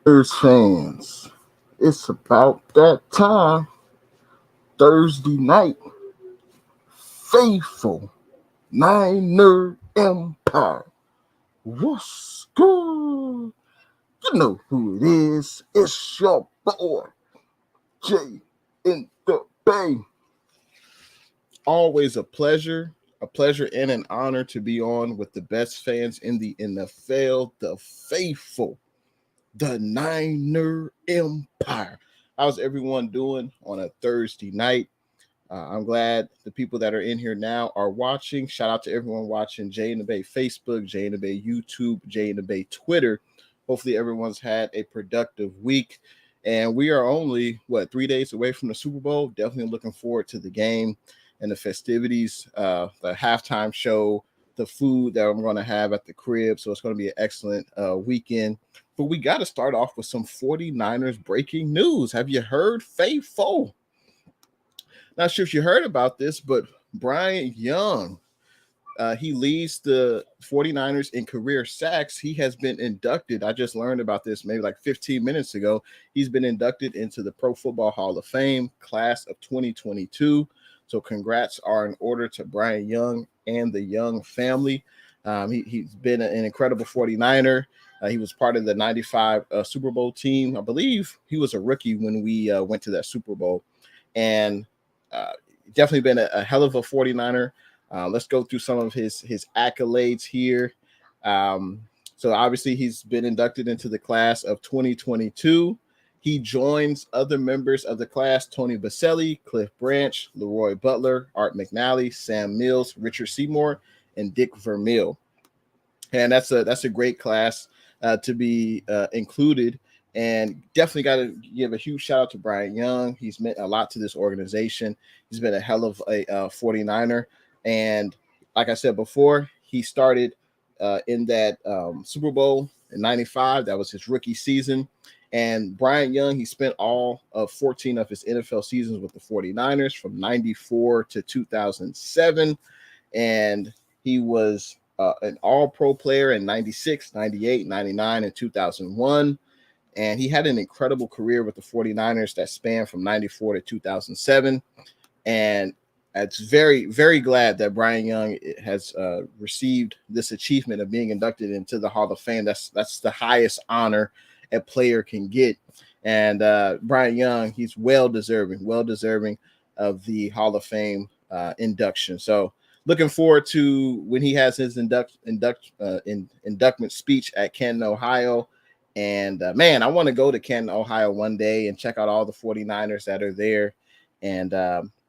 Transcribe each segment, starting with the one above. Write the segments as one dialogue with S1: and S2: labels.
S1: Bears fans, it's about that time. Thursday night, faithful Niner Empire. What's good? You know who it is. It's your boy, Jay in the Bay. Always a pleasure and an honor to be on with the best fans in the NFL, the faithful, the Niner Empire. How's everyone doing on a Thursday night? I'm glad the people that are in here now are watching. Shout out to everyone watching Jay in the Bay Facebook, Jay in the Bay YouTube, Jay in the Bay Twitter. Hopefully, everyone's had a productive week. And we are only, 3 days away from the Super Bowl. Definitely looking forward to the game and the festivities, the halftime show, the food that I'm going to have at the crib. So it's going to be an excellent weekend. But we got to start off with some 49ers breaking news. Have you heard, Faithful? Not sure if you heard about this, but Brian Young, he leads the 49ers in career sacks. He has been inducted. I just learned about this maybe like 15 minutes ago. He's been inducted into the Pro Football Hall of Fame class of 2022. So congrats are in order to Brian Young and the Young family. He's been an incredible 49er. He was part of the 95 Super Bowl team. I believe he was a rookie when we went to that Super Bowl. And definitely been a hell of a 49er. Let's go through some of his accolades here. So obviously he's been inducted into the class of 2022. He joins other members of the class: Tony Baselli, Cliff Branch, Leroy Butler, Art McNally, Sam Mills, Richard Seymour, and Dick Vermeil. And that's a great class to be included. And definitely got to give a huge shout out to Brian Young. He's meant a lot to this organization. He's been a hell of a 49er. And like I said before, he started in that Super Bowl in 95. That was his rookie season. And Brian Young, he spent all of 14 of his NFL seasons with the 49ers from 94 to 2007. And he was an all-pro player in 96, 98, 99, and 2001. And he had an incredible career with the 49ers that spanned from 94 to 2007. And it's very, very glad that Brian Young has received this achievement of being inducted into the Hall of Fame. That's the highest honor a player can get. And Brian Young, he's well deserving of the Hall of Fame induction. So looking forward to when he has his inductment speech at Canton, Ohio. And man, I want to go to Canton, Ohio one day and check out all the 49ers that are there. And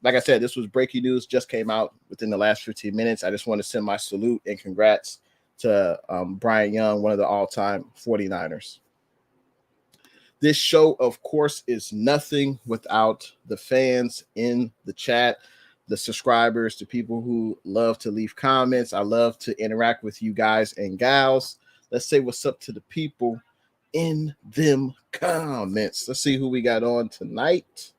S1: like I said, this was breaking news, just came out within the last 15 minutes. I just want to send my salute and congrats to Brian Young, one of the all-time 49ers. This show, of course, is nothing without the fans in the chat, the subscribers, the people who love to leave comments. I love to interact with you guys and gals. Let's say what's up to the people in them comments. Let's see who we got on tonight.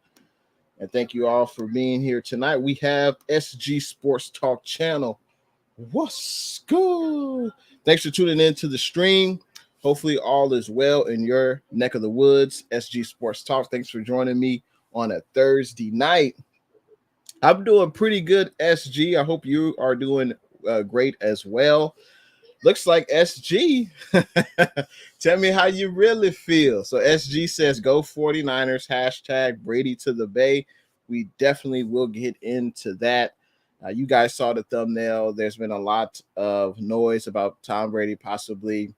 S1: And thank you all for being here tonight. We have SG Sports Talk channel. What's good? Thanks for tuning in to the stream. Hopefully all is well in your neck of the woods. SG Sports Talk. Thanks for joining me on a Thursday night. I'm doing pretty good, SG. I hope you are doing great as well. Looks like SG. Tell me how you really feel. So SG says, go 49ers, hashtag Brady to the Bay. We definitely will get into that. You guys saw the thumbnail. There's been a lot of noise about Tom Brady possibly,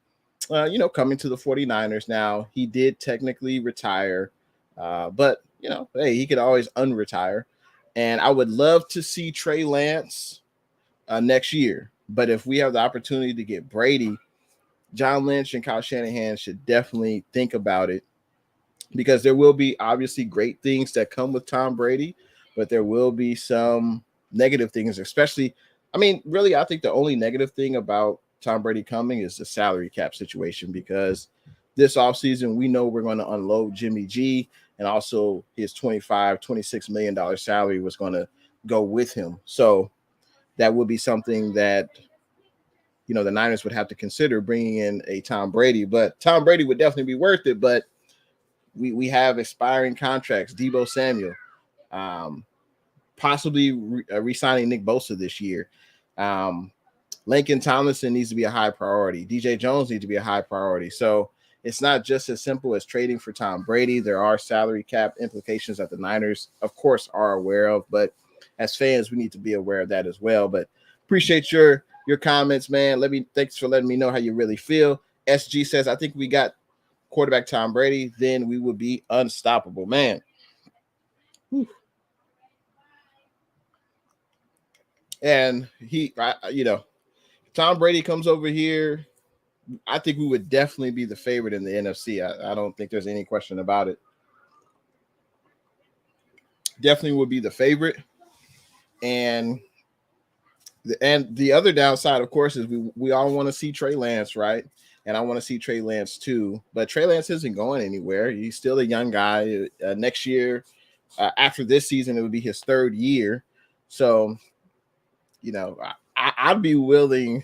S1: coming to the 49ers. Now, he did technically retire, but, hey, he could always unretire. And I would love to see Trey Lance next year. But if we have the opportunity to get Brady, John Lynch and Kyle Shanahan should definitely think about it, because there will be obviously great things that come with Tom Brady, but there will be some negative things, especially, really, I think the only negative thing about Tom Brady coming is the salary cap situation, because this offseason, we know we're going to unload Jimmy G, and also his $26 million salary was going to go with him. So that would be something that the Niners would have to consider bringing in a Tom Brady. But Tom Brady would definitely be worth it. But we have expiring contracts. Deebo Samuel, possibly re-signing Nick Bosa this year. Lincoln Tomlinson needs to be a high priority. DJ Jones needs to be a high priority. So it's not just as simple as trading for Tom Brady. There are salary cap implications that the Niners, of course, are aware of. But as fans, we need to be aware of that as well. But appreciate your comments, man. Thanks for letting me know how you really feel. SG says, I think we got quarterback Tom Brady, then we would be unstoppable, man. Whew. And Tom Brady comes over here, I think we would definitely be the favorite in the NFC. I don't think there's any question about it. Definitely would be the favorite. And the other downside, of course, is we all want to see Trey Lance, right? And I want to see Trey Lance too. But Trey Lance isn't going anywhere. He's still a young guy. Next year, after this season, it would be his third year. So, I'd be willing.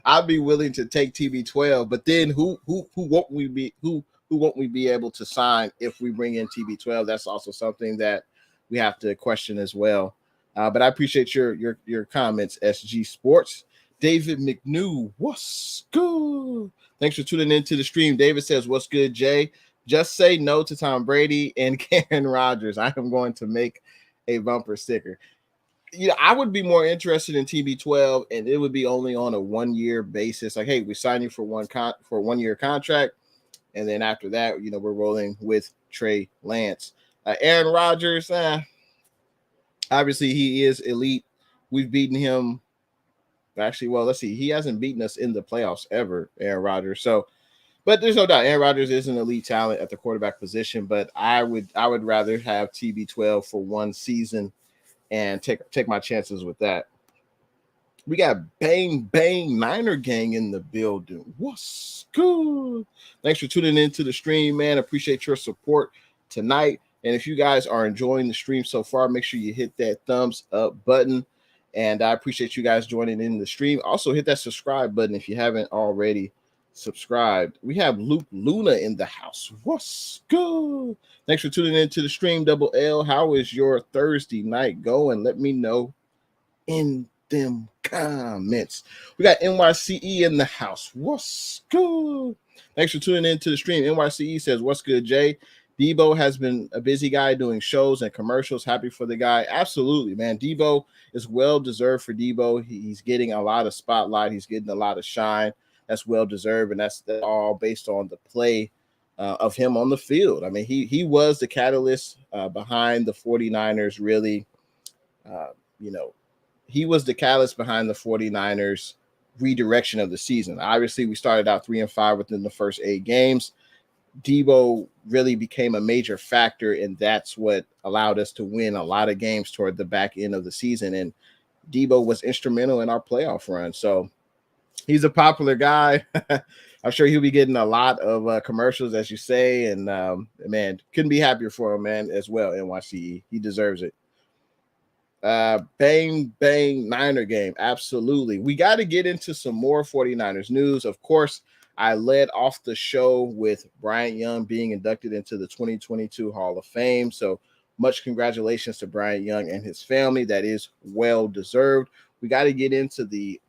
S1: I'd be willing to take TB12. But then who won't we be? Who won't we be able to sign if we bring in TB12? That's also something that we have to question as well. But I appreciate your comments, SG Sports. David McNew, what's good? Thanks for tuning into the stream. David says, what's good, Jay? Just say no to Tom Brady and Aaron Rodgers. I am going to make a bumper sticker. I would be more interested in TB12, and it would be only on a 1-year basis. Like, hey, we sign you for a 1-year contract, and then after that, we're rolling with Trey Lance. Aaron Rodgers, obviously he is elite. We've beaten him. Actually, well, let's see. He hasn't beaten us in the playoffs ever, Aaron Rodgers. So, but there's no doubt Aaron Rodgers is an elite talent at the quarterback position. But I would rather have TB12 for one season and take my chances with that. We got Bang Niner Gang in the building. What's good? Thanks for tuning into the stream, man. Appreciate your support tonight. And if you guys are enjoying the stream so far, make sure you hit that thumbs up button. And I appreciate you guys joining in the stream. Also, hit that subscribe button if you haven't already subscribed. We have Luke Luna in the house. What's good? Thanks for tuning into the stream, Double L. How is your Thursday night going? Let me know in them comments. We got NYCE in the house. What's good? Thanks for tuning into the stream. NYCE says, what's good, Jay? Debo has been a busy guy doing shows and commercials. Happy for the guy. Absolutely, man. Debo is well-deserved for Debo. He's getting a lot of spotlight. He's getting a lot of shine. That's well-deserved, and that's all based on the play of him on the field. I mean, he was the catalyst behind the 49ers, really. He was the catalyst behind the 49ers redirection of the season. Obviously, we started out 3-5 within the first 8 games. Debo really became a major factor, and that's what allowed us to win a lot of games toward the back end of the season. And Debo was instrumental in our playoff run. So he's a popular guy. I'm sure he'll be getting a lot of commercials, as you say. And, man, couldn't be happier for him, man, as well, NYCE. He deserves it. Bang Niner game. Absolutely. We got to get into some more 49ers news. Of course, I led off the show with Bryant Young being inducted into the 2022 Hall of Fame. So much congratulations to Bryant Young and his family. That is well deserved. We got to get into the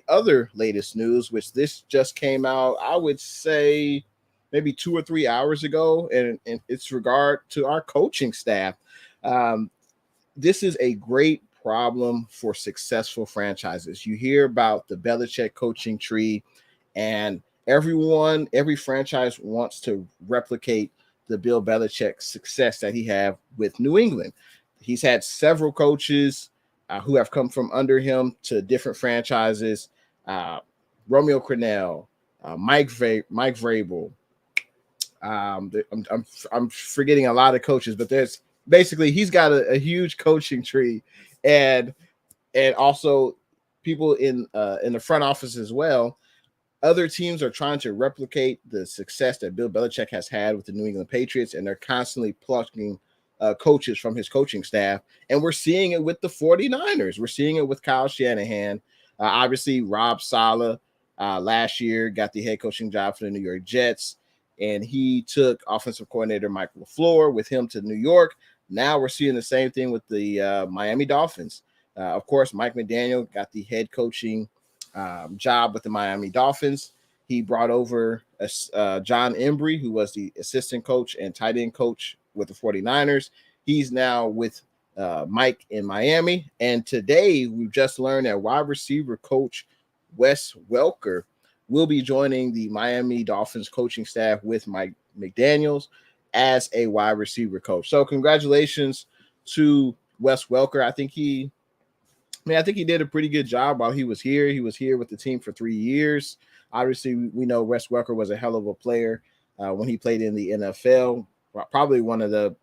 S1: other latest news, which this just came out, I would say maybe 2 or 3 hours ago, and it's regard to our coaching staff. This is a great problem for successful franchises. You hear about the Belichick coaching tree, and every franchise wants to replicate the Bill Belichick success that he had with New England. He's had several coaches who have come from under him to different franchises. Romeo Crennel, Mike Vrabel. I'm forgetting a lot of coaches, but there's basically he's got a huge coaching tree, and also people in the front office as well. Other teams are trying to replicate the success that Bill Belichick has had with the New England Patriots, and they're constantly plucking coaches from his coaching staff. And we're seeing it with the 49ers. We're seeing it with Kyle Shanahan. Obviously, Rob Saleh last year got the head coaching job for the New York Jets, and he took offensive coordinator Mike LaFleur with him to New York. Now we're seeing the same thing with the Miami Dolphins. Of course, Mike McDaniel got the head coaching job with the Miami Dolphins. He brought over John Embry, who was the assistant coach and tight end coach with the 49ers. He's now with Mike in Miami. And today we've just learned that wide receiver coach Wes Welker will be joining the Miami Dolphins coaching staff with Mike McDaniels as a wide receiver coach. So congratulations to Wes Welker. I think he did a pretty good job while he was here. He was here with the team for 3 years. Obviously, we know Wes Welker was a hell of a player when he played in the NFL. Probably one of the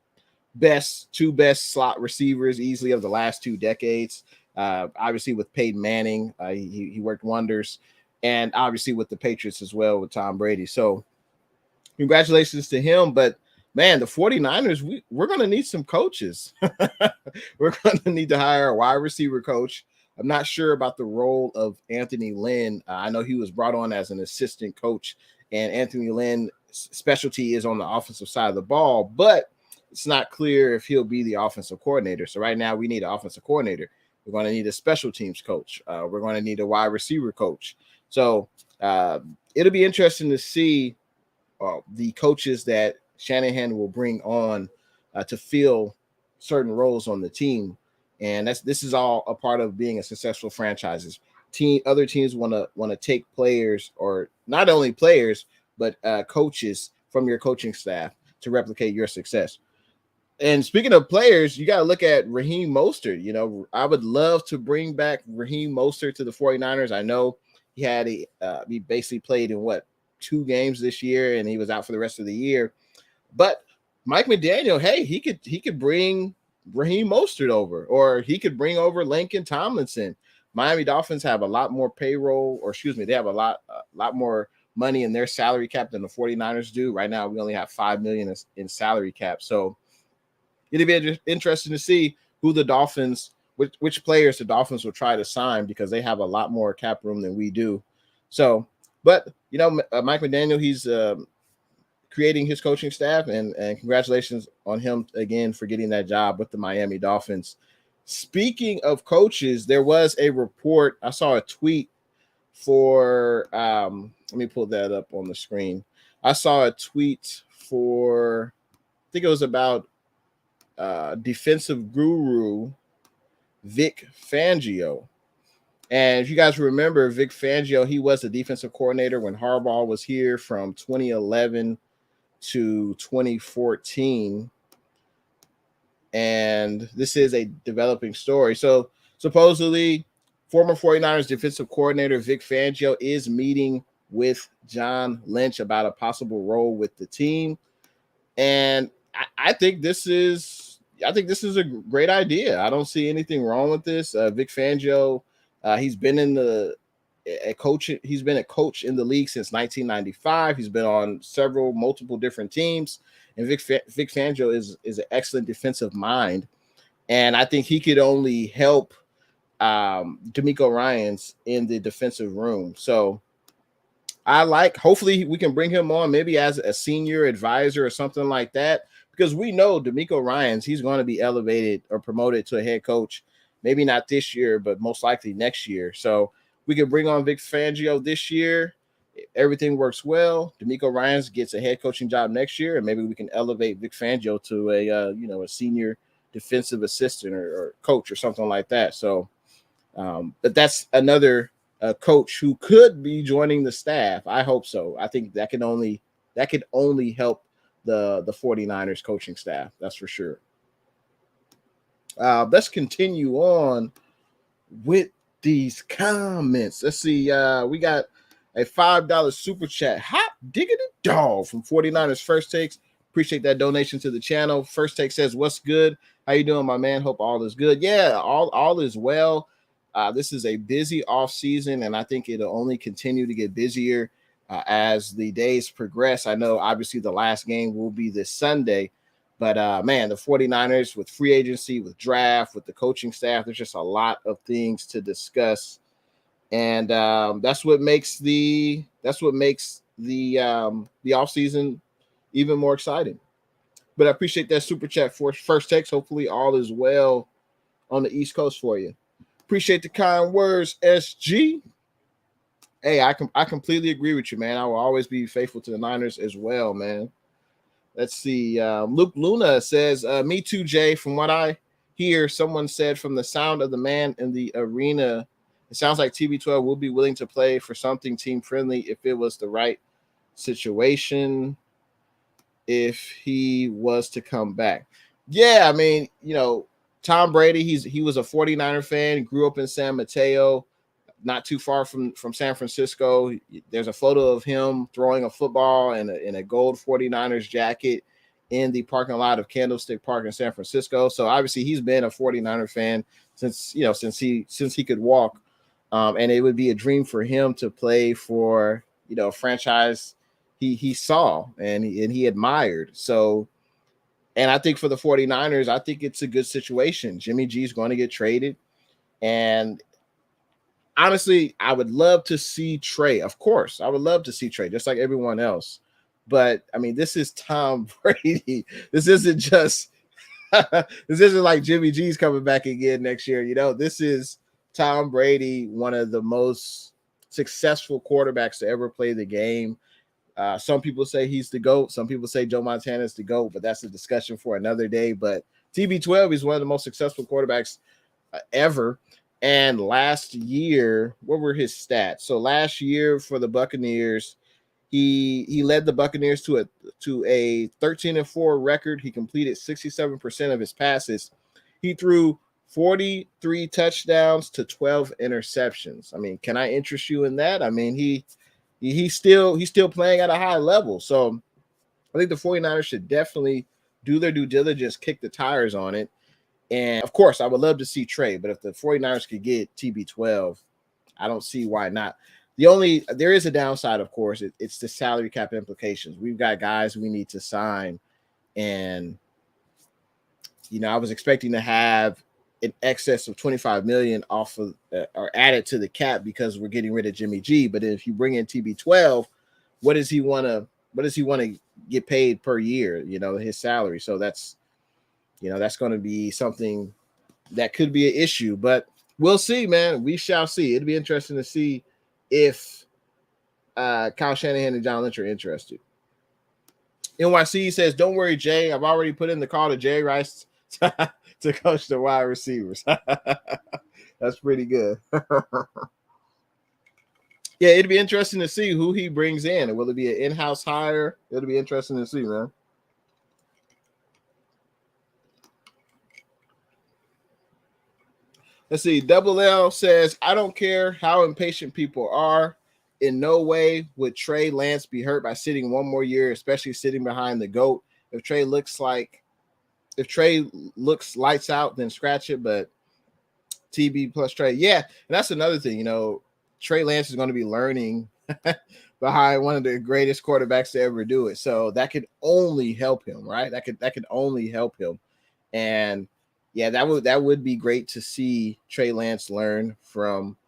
S1: two best slot receivers easily of the last 2 decades. Obviously, with Peyton Manning, he worked wonders. And obviously with the Patriots as well with Tom Brady. So congratulations to him. But, man, the 49ers, we're going to need some coaches. We're going to need to hire a wide receiver coach. I'm not sure about the role of Anthony Lynn. I know he was brought on as an assistant coach, and Anthony Lynn's specialty is on the offensive side of the ball, but it's not clear if he'll be the offensive coordinator. So right now we need an offensive coordinator. We're going to need a special teams coach. We're going to need a wide receiver coach. So it'll be interesting to see the coaches that Shanahan will bring on to fill certain roles on the team. And this is all a part of being a successful franchise. Other teams want to take players, or not only players, but coaches from your coaching staff to replicate your success. And speaking of players, you got to look at Raheem Mostert. You know, I would love to bring back Raheem Mostert to the 49ers. I know he basically played in 2 games this year, and he was out for the rest of the year. But Mike McDaniel, hey, he could bring Raheem Mostert over, or he could bring over Lincoln Tomlinson. Miami Dolphins have a lot more payroll, they have a lot more money in their salary cap than the 49ers do. Right now, we only have $5 million in salary cap. So it'll be interesting to see who the Dolphins, which players the Dolphins will try to sign, because they have a lot more cap room than we do. So, but Mike McDaniel, he's creating his coaching staff, and congratulations on him again for getting that job with the Miami Dolphins. Speaking of coaches, there was a report. I saw a tweet for let me pull that up on the screen. I saw a tweet for, I think it was about defensive guru Vic Fangio. And if you guys remember, Vic Fangio, he was the defensive coordinator when Harbaugh was here from 2011 to 2014. And this is a developing story. So supposedly, former 49ers defensive coordinator Vic Fangio is meeting with John Lynch about a possible role with the team. And I think this is a great idea. I don't see anything wrong with this. Vic Fangio, he's been a coach in the league since 1995. He's been on multiple different teams, and Vic Fangio is an excellent defensive mind, and I think he could only help DeMeco Ryans in the defensive room. So hopefully we can bring him on maybe as a senior advisor or something like that, because we know DeMeco Ryans, he's going to be elevated or promoted to a head coach, maybe not this year, but most likely next year. So we can bring on Vic Fangio this year. If everything works well, DeMeco Ryans gets a head coaching job next year, and maybe we can elevate Vic Fangio to a senior defensive assistant or coach or something like that. So, but that's another coach who could be joining the staff. I hope so. I think that could only help the 49ers coaching staff. That's for sure. Let's continue on with these comments. Let's see. We got a $5 super chat. Hot diggity dog from 49ers First Takes. Appreciate that donation to the channel. First Take says, "What's good? How you doing, my man? Hope all is good." Yeah, all is well. This is a busy off season, and I think it'll only continue to get busier as the days progress. I know obviously the last game will be this Sunday, but man, the 49ers with free agency, with draft, with the coaching staff, there's just a lot of things to discuss And that's what makes the offseason even more exciting. But I appreciate that super chat for first text. Hopefully all is well on the East Coast for you. Appreciate the kind words, SG. Hey, I completely agree with you, man. I will always be faithful to the Niners as well, man. Let's see. Luke Luna says, me too, Jay. From what I hear, someone said from the sound of the man in the arena, it sounds like TB12 will be willing to play for something team friendly if it was the right situation, if he was to come back. Yeah, I mean, Tom Brady, he was a 49er fan, grew up in San Mateo, not too far from San Francisco. There's a photo of him throwing a football in a gold 49ers jacket in the parking lot of Candlestick Park in San Francisco. So obviously he's been a 49er fan since he could walk. And it would be a dream for him to play for, a franchise he saw and he admired. So, and I think for the 49ers, I think it's a good situation. Jimmy G is going to get traded. And honestly, I would love to see Trey. Of course, I would love to see Trey, just like everyone else. But I mean, this is Tom Brady. This isn't just this isn't like Jimmy G's coming back again next year. This is Tom Brady, one of the most successful quarterbacks to ever play the game. Some people say he's the GOAT. Some people say Joe Montana is the GOAT, but that's a discussion for another day. But TB12 is one of the most successful quarterbacks ever. And last year, what were his stats? So last year for the Buccaneers, he led the Buccaneers to a 13-4 record. He completed 67% of his passes. He threw 43 touchdowns to 12 interceptions. I mean, can I interest you in that? I mean, he's still playing at a high level. So I think the 49ers should definitely do their due diligence, kick the tires on it. And of course, I would love to see Trey, but if the 49ers could get TB12, I don't see why not. There is a downside, of course. It's the salary cap implications. We've got guys we need to sign. And, I was expecting to have in excess of $25 million off of or added to the cap because we're getting rid of Jimmy G. But if you bring in TB12, what does he want to get paid per year? His salary. So that's going to be something that could be an issue, but we'll see, man. We shall see. It'll be interesting to see if Kyle Shanahan and John Lynch are interested. NYC says, don't worry, Jay. I've already put in the call to Jay Rice to coach the wide receivers. That's pretty good. Yeah, it'd be interesting to see who he brings in. Will it be an in-house hire? It'll be interesting to see, man. Let's see. Double L says, I don't care how impatient people are. In no way would Trey Lance be hurt by sitting one more year, especially sitting behind the GOAT. If Trey looks lights out, then scratch it. But TB plus Trey. Yeah. And that's another thing, Trey Lance is going to be learning behind one of the greatest quarterbacks to ever do it. So that could only help him, right? That could only help him. And yeah, that would be great to see Trey Lance learn from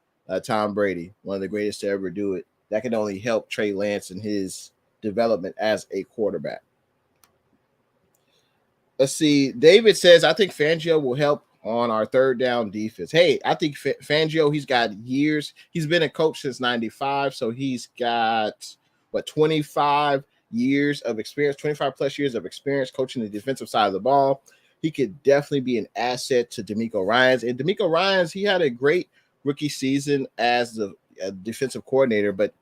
S1: Tom Brady, one of the greatest to ever do it. That could only help Trey Lance in his development as a quarterback. Let's see. David says, I think Fangio will help on our third down defense. Hey, I think Fangio, he's got years. He's been a coach since 95, so he's got, 25 years of experience, 25 plus years of experience coaching the defensive side of the ball. He could definitely be an asset to DeMeco Ryans. And DeMeco Ryans, he had a great rookie season as the defensive coordinator, but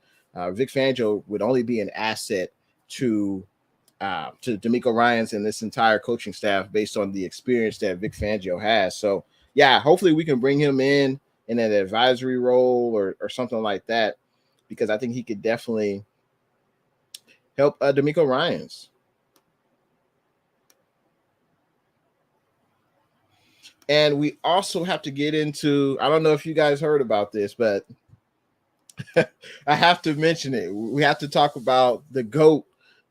S1: Vic Fangio would only be an asset to DeMeco Ryans and this entire coaching staff based on the experience that Vic Fangio has. So, yeah, hopefully we can bring him in an advisory role or something like that, because I think he could definitely help DeMeco Ryans. And we also have to get into, I don't know if you guys heard about this, but I have to mention it. We have to talk about the GOAT,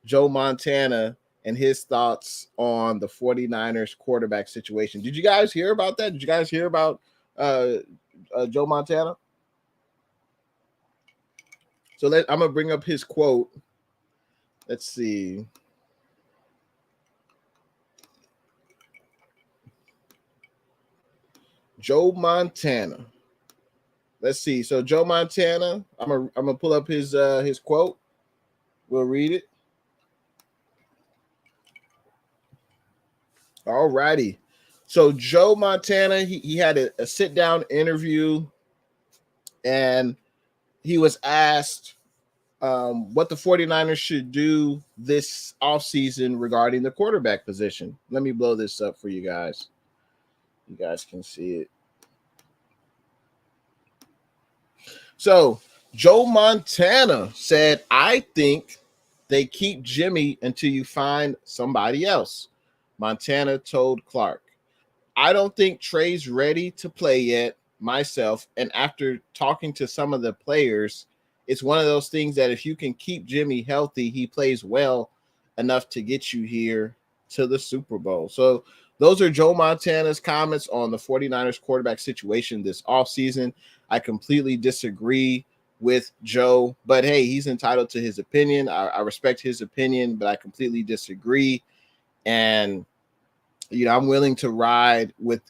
S1: Joe Montana, and his thoughts on the 49ers quarterback situation. Did you guys hear about that? Did you guys hear about Joe Montana? So I'm gonna bring up his quote. Let's see. Joe Montana. Let's see. So Joe Montana, I'm gonna pull up his quote. We'll read it. All righty. So Joe Montana, he had a sit down interview, and he was asked what the 49ers should do this offseason regarding the quarterback position. Let me blow this up for you guys. You guys can see it. So Joe Montana said, I think they keep Jimmy until you find somebody else. Montana told Clark, I don't think Trey's ready to play yet myself. And after talking to some of the players, it's one of those things that if you can keep Jimmy healthy, he plays well enough to get you here to the Super Bowl. So those are Joe Montana's comments on the 49ers quarterback situation this offseason. I completely disagree with Joe, but hey, he's entitled to his opinion. I respect his opinion, but I completely disagree. And I'm willing to ride with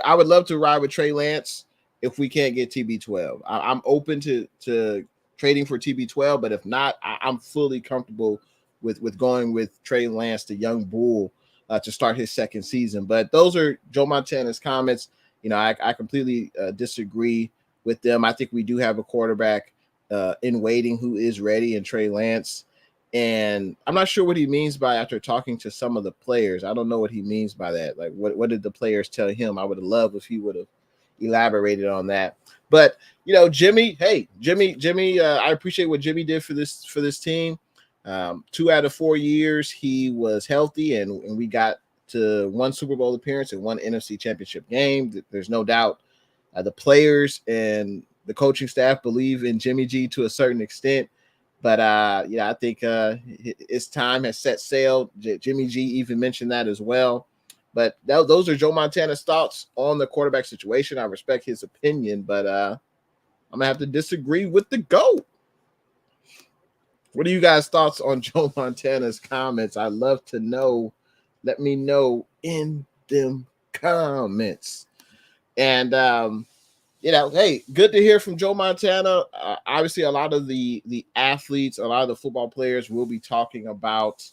S1: I would love to ride with Trey Lance if we can't get TB12. I'm open to trading for TB12, but if not, I'm fully comfortable with going with Trey Lance, the young bull, to start his second season. But those are Joe Montana's comments. I completely disagree with them. I think we do have a quarterback in waiting who is ready in Trey Lance. And I'm not sure what he means by after talking to some of the players. I don't know what he means by that. Like, what did the players tell him? I would have loved if he would have elaborated on that. But Jimmy, I appreciate what Jimmy did for this team. 2 out of 4 years he was healthy, and we got to one Super Bowl appearance and one NFC Championship game. There's no doubt the players and the coaching staff believe in Jimmy G to a certain extent. But I think his time has set sail. Jimmy G even mentioned that as well. But those are Joe Montana's thoughts on the quarterback situation. I respect his opinion, but I'm gonna have to disagree with the GOAT. What are you guys' thoughts on Joe Montana's comments? I'd love to know. Let me know in them comments. And hey, good to hear from Joe Montana. Obviously, a lot of the athletes, a lot of the football players will be talking about,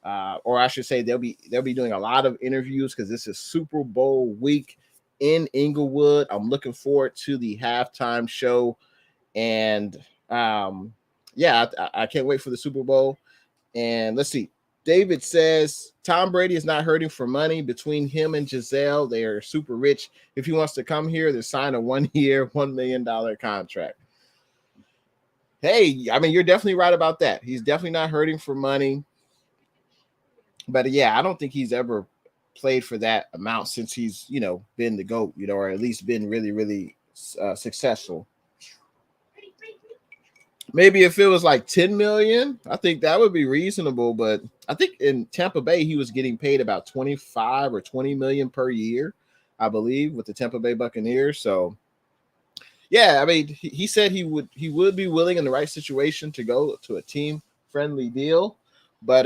S1: or I should say, they'll be doing a lot of interviews because this is Super Bowl week in Inglewood. I'm looking forward to the halftime show, and I can't wait for the Super Bowl. And let's see. David says Tom Brady is not hurting for money. Between him and Giselle, they are super rich. If he wants to come here, they sign a 1-year, $1 million contract. Hey, I mean, you're definitely right about that. He's definitely not hurting for money. But I don't think he's ever played for that amount since he's, been the GOAT, or at least been really, really successful. Maybe if it was like 10 million, I think that would be reasonable. But I think in Tampa Bay, he was getting paid about 25 or 20 million per year, I believe, with the Tampa Bay Buccaneers. So, I mean, he said he would be willing in the right situation to go to a team friendly deal. But,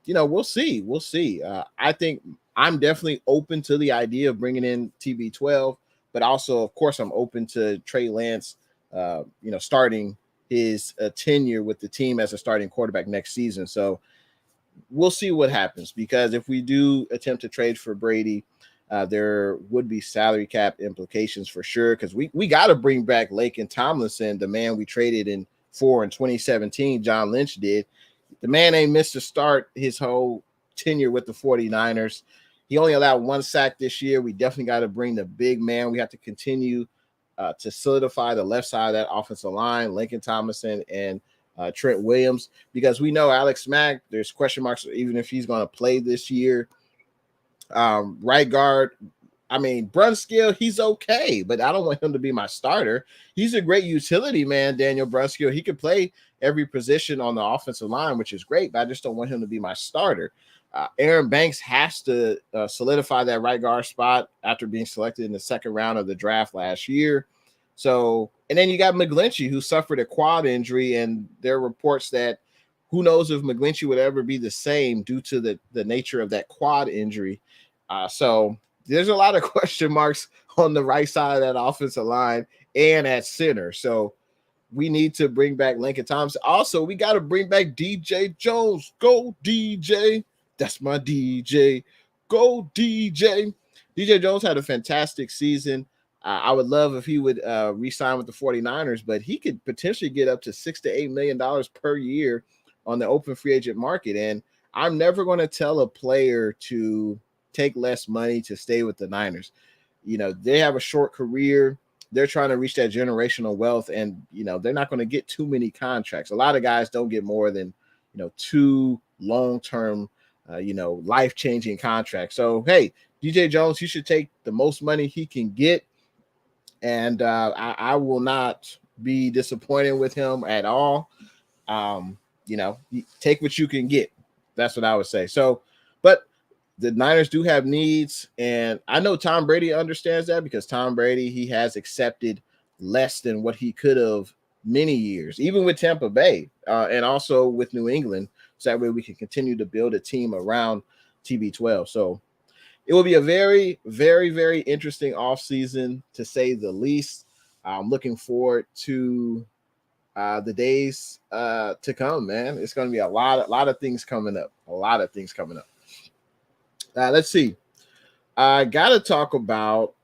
S1: we'll see. We'll see. I think I'm definitely open to the idea of bringing in TB12, but also, of course, I'm open to Trey Lance, starting his tenure with the team as a starting quarterback next season. So we'll see what happens, because if we do attempt to trade for Brady, there would be salary cap implications for sure, because we got to bring back Laken Tomlinson, the man we traded in 2017. John Lynch did. The man ain't missed a start his whole tenure with the 49ers. He only allowed 1 sack this year. We definitely got to bring the big man. We have to continue to solidify the left side of that offensive line, Laken Tomlinson and Trent Williams, because we know Alex Mack, there's question marks even if he's going to play this year. Right guard, I mean, Brunskill, he's okay, but I don't want him to be my starter. He's a great utility man, Daniel Brunskill. He could play every position on the offensive line, which is great, but I just don't want him to be my starter. Aaron Banks has to solidify that right guard spot after being selected in the second round of the draft last year. So, and then you got McGlinchey, who suffered a quad injury, and there are reports that who knows if McGlinchey would ever be the same due to the nature of that quad injury. So there's a lot of question marks on the right side of that offensive line and at center. So we need to bring back Lincoln Thompson. Also, we got to bring back DJ Jones. Go DJ. That's my DJ. Go DJ. DJ Jones had a fantastic season. I would love if he would re-sign with the 49ers, but he could potentially get up to $6 to $8 million per year on the open free agent market. And I'm never going to tell a player to take less money to stay with the Niners. You know, they have a short career. They're trying to reach that generational wealth, and, you know, they're not going to get too many contracts. A lot of guys don't get more than, you know, 2 long-term, life-changing contracts. So, hey, DJ Jones, he should take the most money he can get. And I will not be disappointed with him at all. Take what you can get. That's what I would say. So, but the Niners do have needs, and I know Tom Brady understands that, because Tom Brady, he has accepted less than what he could have many years, even with Tampa Bay and also with New England. So that way we can continue to build a team around TB12. So it will be a very, very, very interesting offseason, to say the least. I'm looking forward to the days to come, man. It's going to be a lot of things coming up. Let's see. I got to talk about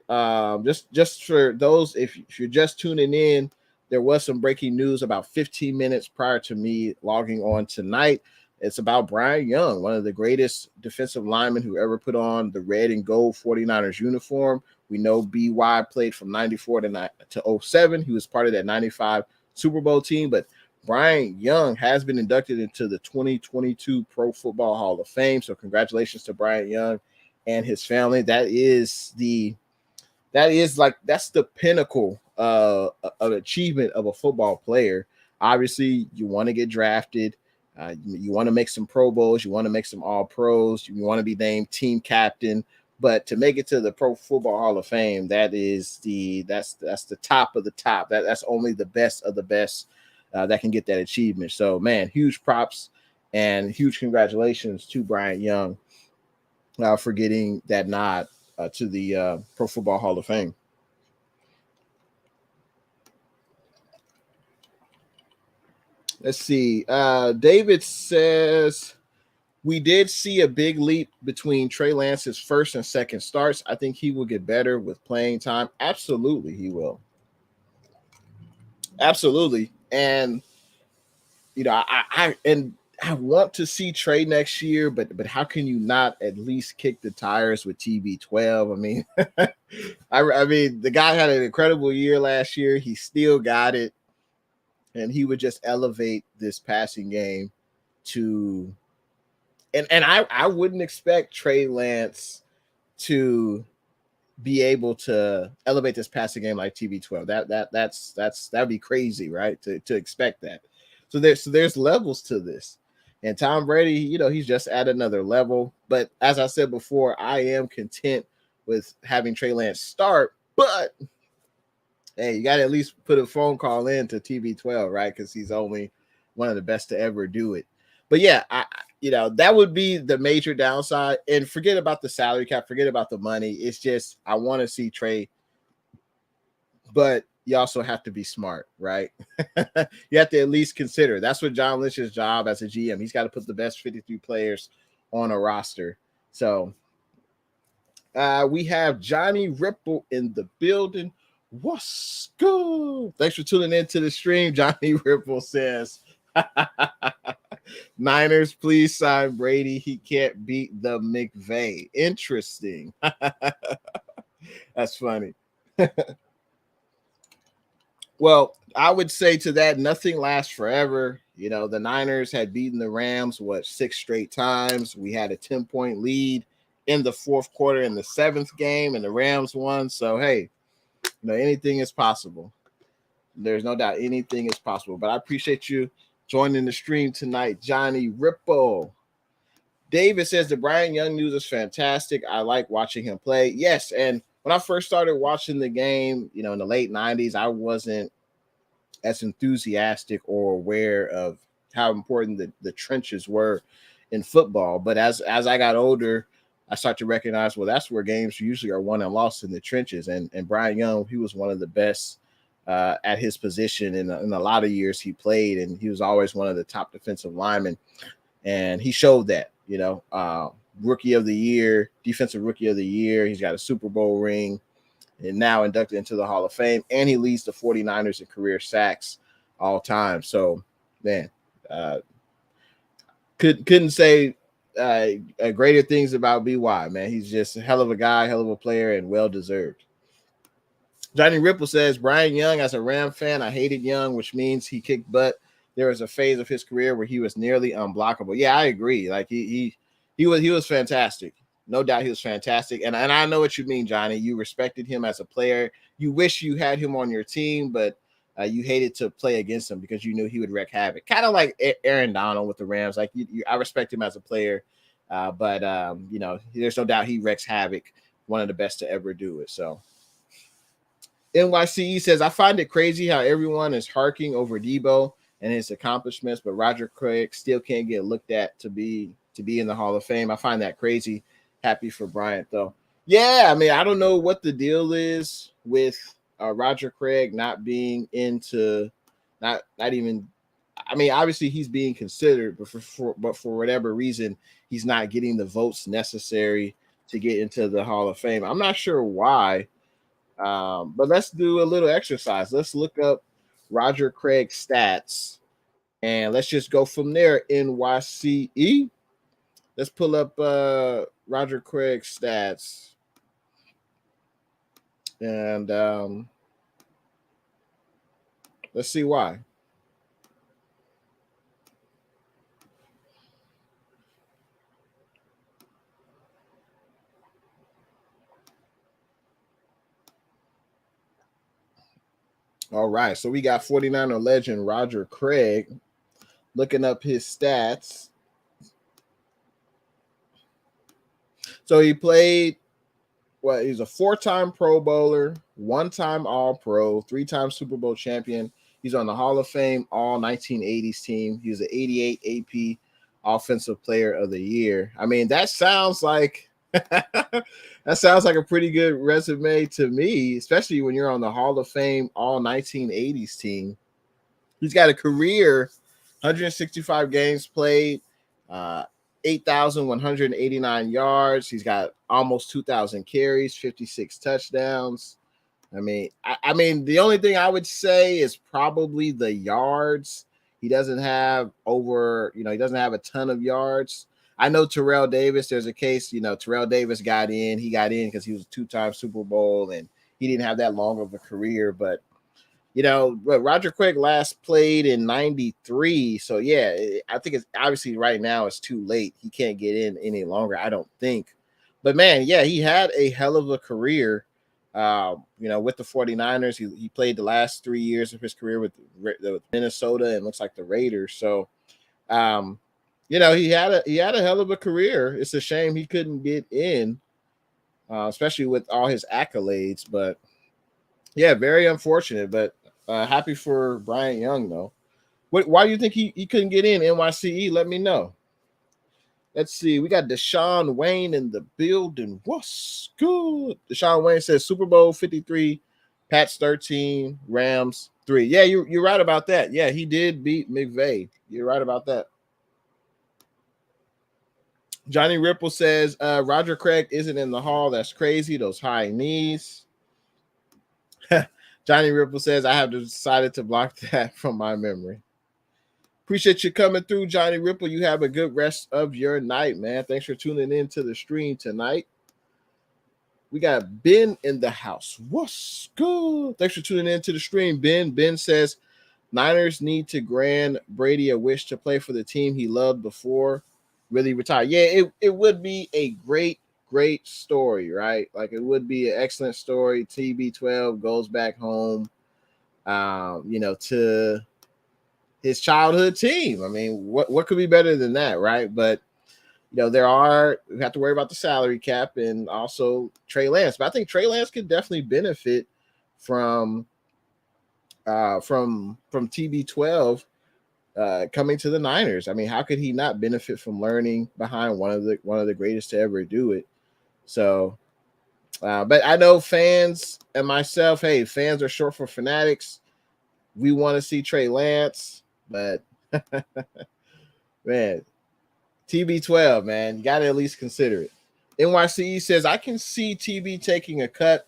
S1: just for those, if you're just tuning in, there was some breaking news about 15 minutes prior to me logging on tonight. It's about Brian Young, one of the greatest defensive linemen who ever put on the red and gold 49ers uniform. We know BY played from 94 to 07. He was part of that 95 Super Bowl team, but Brian Young has been inducted into the 2022 Pro Football Hall of Fame. So congratulations to Brian Young and his family. That's the pinnacle of achievement of a football player. Obviously, you want to get drafted. You want to make some Pro Bowls. You want to make some All Pros. You want to be named team captain. But to make it to the Pro Football Hall of Fame, that's the top of the top. That's only the best of the best that can get that achievement. So, man, huge props and huge congratulations to Brian Young for getting that nod to the Pro Football Hall of Fame. Let's see. David says, we did see a big leap between Trey Lance's first and second starts. I think he will get better with playing time. Absolutely, he will. Absolutely. And, you know, I want to see Trey next year, but how can you not at least kick the tires with TB12? I mean, I mean, the guy had an incredible year last year. He still got it. And he would just elevate this passing game to, and I wouldn't expect Trey Lance to be able to elevate this passing game like TB12. That'd be crazy, right? To expect that. So there's levels to this. And Tom Brady, you know, he's just at another level. But as I said before, I am content with having Trey Lance start, but hey, you got to at least put a phone call in to TB12, right? Because he's only one of the best to ever do it. But yeah, that would be the major downside. And forget about the salary cap, forget about the money. It's just, I want to see Trey, but you also have to be smart, right? You have to at least consider. That's what John Lynch's job as a GM. He's got to put the best 53 players on a roster. So we have Johnny Ripple in the building. What's good? Thanks for tuning into the stream. Johnny Ripple says, Niners, please sign Brady. He can't beat the McVay. Interesting. That's funny. Well, I would say to that, nothing lasts forever. You know, the Niners had beaten the Rams, 6 straight times. We had a 10-point lead in the fourth quarter in the 7th game, and the Rams won. So, hey, anything is possible. There's no doubt anything is possible. But I appreciate you joining the stream tonight, Johnny Ripple. David says the Brian Young news is fantastic. I like watching him play. Yes, and when I first started watching the game, in the late 90s, I wasn't as enthusiastic or aware of how important the trenches were in football. But as I got older, I started to recognize, well, that's where games usually are won and lost, in the trenches. And Brian Young, he was one of the best at his position in a lot of years he played, and he was always one of the top defensive linemen. And he showed that, rookie of the year, defensive rookie of the year. He's got a Super Bowl ring and now inducted into the Hall of Fame. And he leads the 49ers in career sacks all time. So, man, couldn't say greater things about BY, man. He's just a hell of a guy, hell of a player, and well-deserved. Johnny Ripple says, Brian Young, as a Ram fan, I hated Young, which means he kicked butt. There was a phase of his career where he was nearly unblockable. Yeah, I agree. Like he was fantastic. No doubt he was fantastic. And I know what you mean, Johnny. You respected him as a player. You wish you had him on your team, but you hated to play against him because you knew he would wreak havoc. Kind of like Aaron Donald with the Rams. Like I respect him as a player, but there's no doubt he wreaks havoc. One of the best to ever do it. So NYCE says, I find it crazy how everyone is harking over Debo and his accomplishments, but Roger Craig still can't get looked at to be in the Hall of Fame. I find that crazy. Happy for Bryant, though. Yeah, I mean, I don't know what the deal is with Roger Craig not being into, not even. I mean, obviously he's being considered, but for whatever reason, he's not getting the votes necessary to get into the Hall of Fame. I'm not sure why, but let's do a little exercise. Let's look up Roger Craig's stats, and let's just go from there. NYCE. Let's pull up Roger Craig's stats, and let's see why. All right, so we got 49er legend Roger Craig. Looking up his stats. So he played, he's a 4-time Pro Bowler, 1-time All-Pro, 3-time Super Bowl champion. He's on the Hall of Fame All 1980s team. He was the 88 AP Offensive Player of the Year. I mean, that sounds like a pretty good resume to me, especially when you're on the Hall of Fame All 1980s team. He's got a career 165 games played, 8,189 yards. He's got almost 2,000 carries, 56 touchdowns. I mean, the only thing I would say is probably the yards. He doesn't have he doesn't have a ton of yards. I know Terrell Davis, there's a case, Terrell Davis got in. He got in because he was a 2-time Super Bowl and he didn't have that long of a career. But, Roger Craig last played in 93. So, yeah, I think it's obviously right now it's too late. He can't get in any longer, I don't think. But, man, yeah, he had a hell of a career, with the 49ers. He played the last 3 years of his career with Minnesota and looks like the Raiders. So, he had a hell of a career. It's a shame he couldn't get in, especially with all his accolades. But, yeah, very unfortunate. But happy for Brian Young, though. Why do you think he couldn't get in, NYCE? Let me know. Let's see. We got Deshaun Wayne in the building. What's good? Deshaun Wayne says Super Bowl 53, Pats 13, Rams 3. Yeah, you're right about that. Yeah, he did beat McVay. You're right about that. Johnny Ripple says Roger Craig isn't in the Hall. That's crazy. Those high knees. Johnny Ripple says I have decided to block that from my memory. Appreciate you coming through, Johnny Ripple. You have a good rest of your night, man. Thanks for tuning in to the stream tonight. We got Ben in the house. What's good? Thanks for tuning in to the stream, Ben. Ben says Niners need to grant Brady a wish to play for the team he loved before really retire. Yeah, it would be a great story, right? Like it would be an excellent story. TB12 goes back home, to his childhood team. I mean, what could be better than that, right? But we have to worry about the salary cap and also Trey Lance. But I think Trey Lance could definitely benefit from TB12 coming to the Niners. I mean, how could he not benefit from learning behind one of the greatest to ever do it? So, but I know fans and myself, hey, fans are short for fanatics. We want to see Trey Lance, but man, TB12, man, you got to at least consider it. NYCE says, I can see TB taking a cut.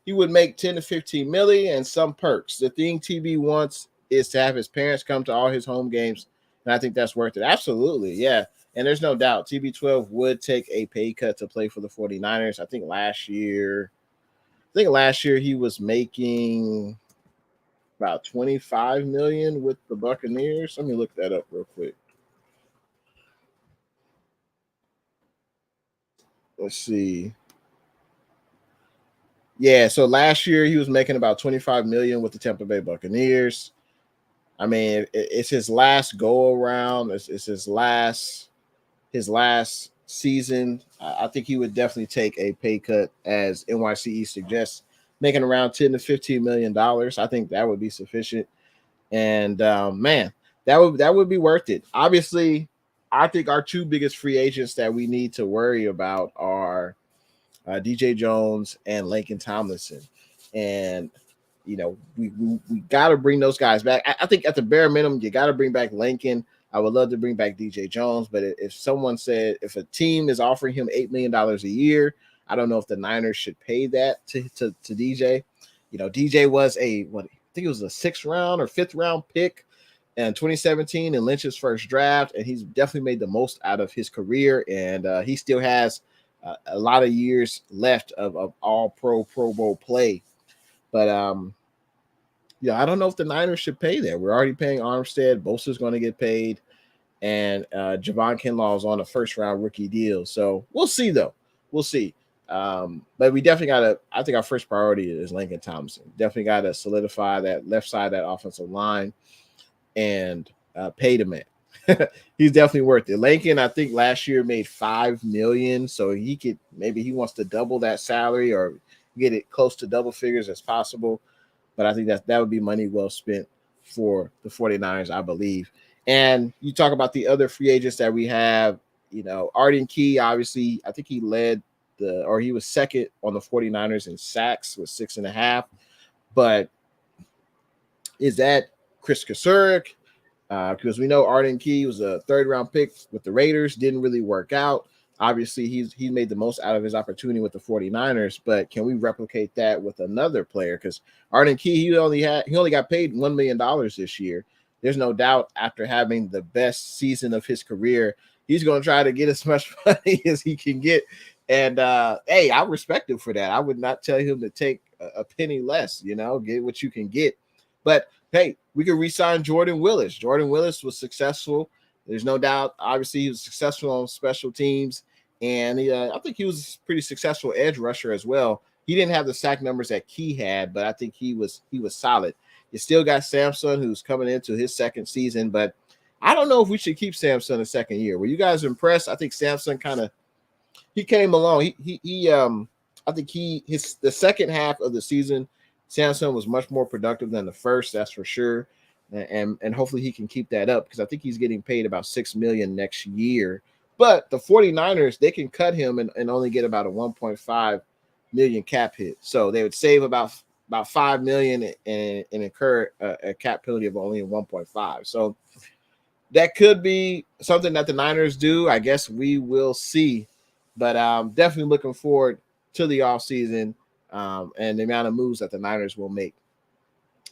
S1: He would make 10 to 15 million and some perks. The thing TB wants is to have his parents come to all his home games, and I think that's worth it. Absolutely, yeah. And there's no doubt TB12 would take a pay cut to play for the 49ers. I think last year he was making about 25 million with the Buccaneers. Let me look that up real quick. Let's see. Yeah, so last year he was making about 25 million with the Tampa Bay Buccaneers. I mean, it's his last go around. It's his last season. I think he would definitely take a pay cut, as NYCE suggests, making around 10 to 15 million dollars. I think that would be sufficient. And man, that would be worth it. Obviously, I think our two biggest free agents that we need to worry about are DJ Jones and Laken Tomlinson. And we got to bring those guys back. I think at the bare minimum, you got to bring back Laken. I would love to bring back DJ Jones, but if a team is offering him $8 million a year, I don't know if the Niners should pay that to DJ. DJ was I think it was a 6th round or 5th round pick in 2017 in Lynch's first draft, and he's definitely made the most out of his career, and he still has a lot of years left of all Pro Bowl play. But I don't know if the Niners should pay that. We're already paying Armstead. Bosa's going to get paid, and Javon Kinlaw is on a 1st-round rookie deal. So we'll see, though. We'll see. But we definitely got to. I think our first priority is Laken Tomlinson. Definitely got to solidify that left side of that offensive line and pay the man. He's definitely worth it. Laken, I think last year made $5 million, so he wants to double that salary or get it close to double figures as possible. But I think that would be money well spent for the 49ers, I believe. And you talk about the other free agents that we have, Arden Key, obviously, I think he was second on the 49ers in sacks with 6.5. But is that Chris Kasurek? Because we know Arden Key was a 3rd-round pick with the Raiders, didn't really work out. Obviously, he made the most out of his opportunity with the 49ers, but can we replicate that with another player? Because Arden Key, he only got paid $1 million this year. There's no doubt after having the best season of his career, he's going to try to get as much money as he can get. And hey, I respect him for that. I would not tell him to take a penny less. Get what you can get. But hey, we could re-sign Jordan Willis. Jordan Willis was successful. There's no doubt. Obviously, he was successful on special teams, and I think he was a pretty successful edge rusher as well. He didn't have the sack numbers that Key had, but I think he was solid. You still got Samson, who's coming into his 2nd season, but I don't know if we should keep Samson a 2nd year. Were you guys impressed? I think Samson he came along. I think the 2nd half of the season, Samson was much more productive than the first. That's for sure. And hopefully he can keep that up, because I think he's getting paid about $6 million next year. But the 49ers, they can cut him and only get about a 1.5 million cap hit. So they would save about $5 million and incur a cap penalty of only 1.5. So that could be something that the Niners do. I guess we will see. But I'm definitely looking forward to the offseason and the amount of moves that the Niners will make.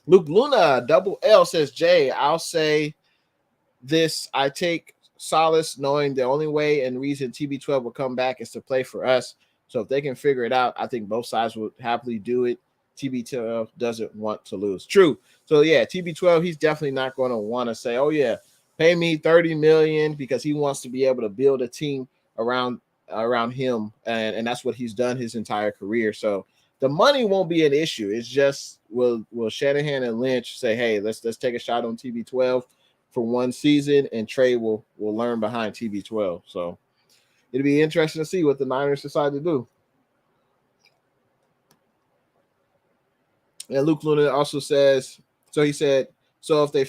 S1: Luke Luna, double L, says, Jay, I'll say this. I take solace knowing the only way and reason TB12 will come back is to play for us. So if they can figure it out, I think both sides would happily do it. TB12 doesn't want to lose. True. So, yeah, TB12, he's definitely not going to want to say, oh, yeah, pay me $30 million, because he wants to be able to build a team around him. And that's what he's done his entire career. So the money won't be an issue. It's just will Shanahan and Lynch say, hey, let's take a shot on TB12 for one season, and Trey will learn behind TB12. So it'll be interesting to see what the Niners decide to do. And Luke Luna also says, so he said, so if they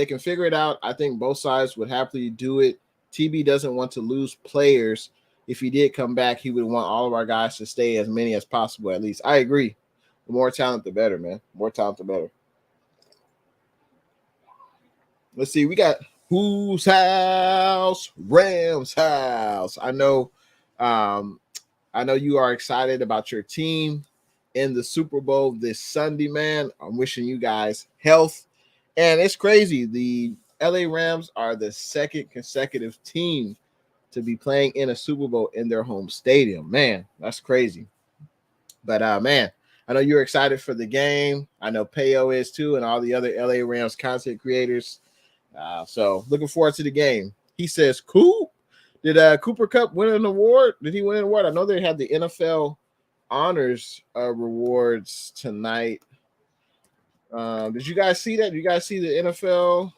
S1: can figure it out, I think both sides would happily do it. TB doesn't want to lose players. If he did come back, he would want all of our guys to stay, as many as possible, at least. I agree. The more talent, the better, man. More talent, the better. Let's see. We got whose house? Rams house. I know you are excited about your team in the Super Bowl this Sunday, man. I'm wishing you guys health. And it's crazy. The LA Rams are the second consecutive team to be playing in a Super Bowl in their home stadium. Man, that's crazy. But, man, I know you're excited for the game. I know Payo is too, and all the other LA Rams content creators. So looking forward to the game. He says, cool. Did Cooper Kupp win an award? Did he win an award? I know they had the NFL honors rewards tonight. Did you guys see that? Did you guys see the NFL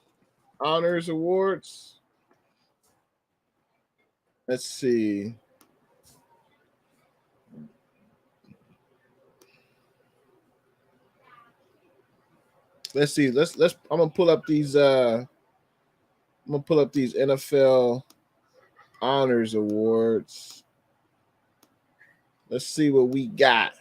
S1: honors awards? Let's see. Let's see. I'm gonna pull up these NFL honors awards. Let's see what we got.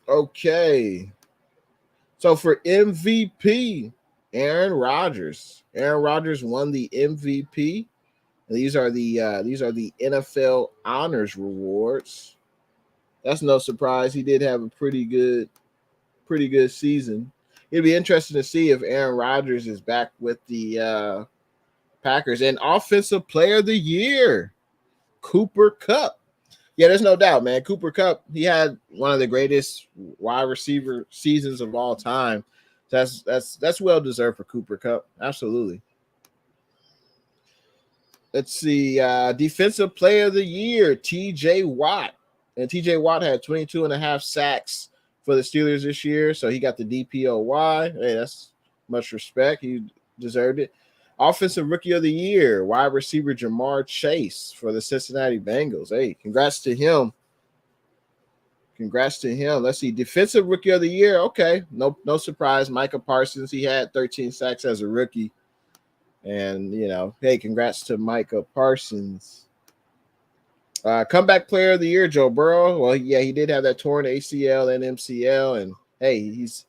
S1: Okay. So for MVP, Aaron Rodgers. Aaron Rodgers won the MVP. And these are the NFL honors rewards. That's no surprise. He did have a pretty good season. It'd be interesting to see if Aaron Rodgers is back with the Packers. And Offensive Player of the Year, Cooper Kupp. Yeah, there's no doubt, man. Cooper Kupp, he had one of the greatest wide receiver seasons of all time. That's well deserved for Cooper Kupp. Absolutely. Let's see. Defensive Player of the Year, TJ Watt. And TJ Watt had 22 and a half sacks for the Steelers this year. So he got the DPOY. Hey, that's much respect. He deserved it. Offensive Rookie of the Year, wide receiver Jamar Chase for the Cincinnati Bengals. Hey, congrats to him. Let's see. Defensive Rookie of the Year. Okay. No surprise. Micah Parsons. He had 13 sacks as a rookie. And, hey, congrats to Micah Parsons. Comeback Player of the Year, Joe Burrow. Well, yeah, he did have that torn ACL and MCL. And, hey, he's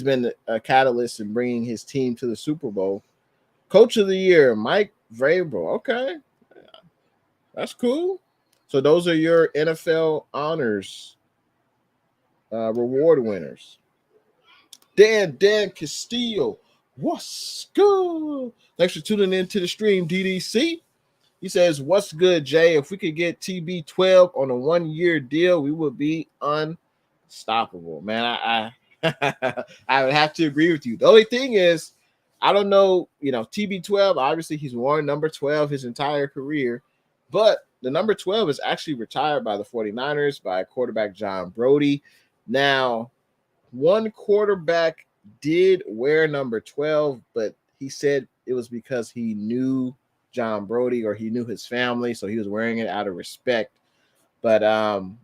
S1: been a catalyst in bringing his team to the Super Bowl. Coach of the Year, Mike Vrabel. Okay. That's cool. So those are your NFL honors reward winners. Dan Castillo. What's good? Thanks for tuning in to the stream, DDC. He says, what's good, Jay? If we could get TB12 on a 1-year deal, we would be unstoppable. Man, I I would have to agree with you. The only thing is, I don't know, TB12, obviously he's worn number 12 his entire career, but the number 12 is actually retired by the 49ers by quarterback John Brody. Now, one quarterback did wear number 12, but he said it was because he knew John Brody or he knew his family, so he was wearing it out of respect. But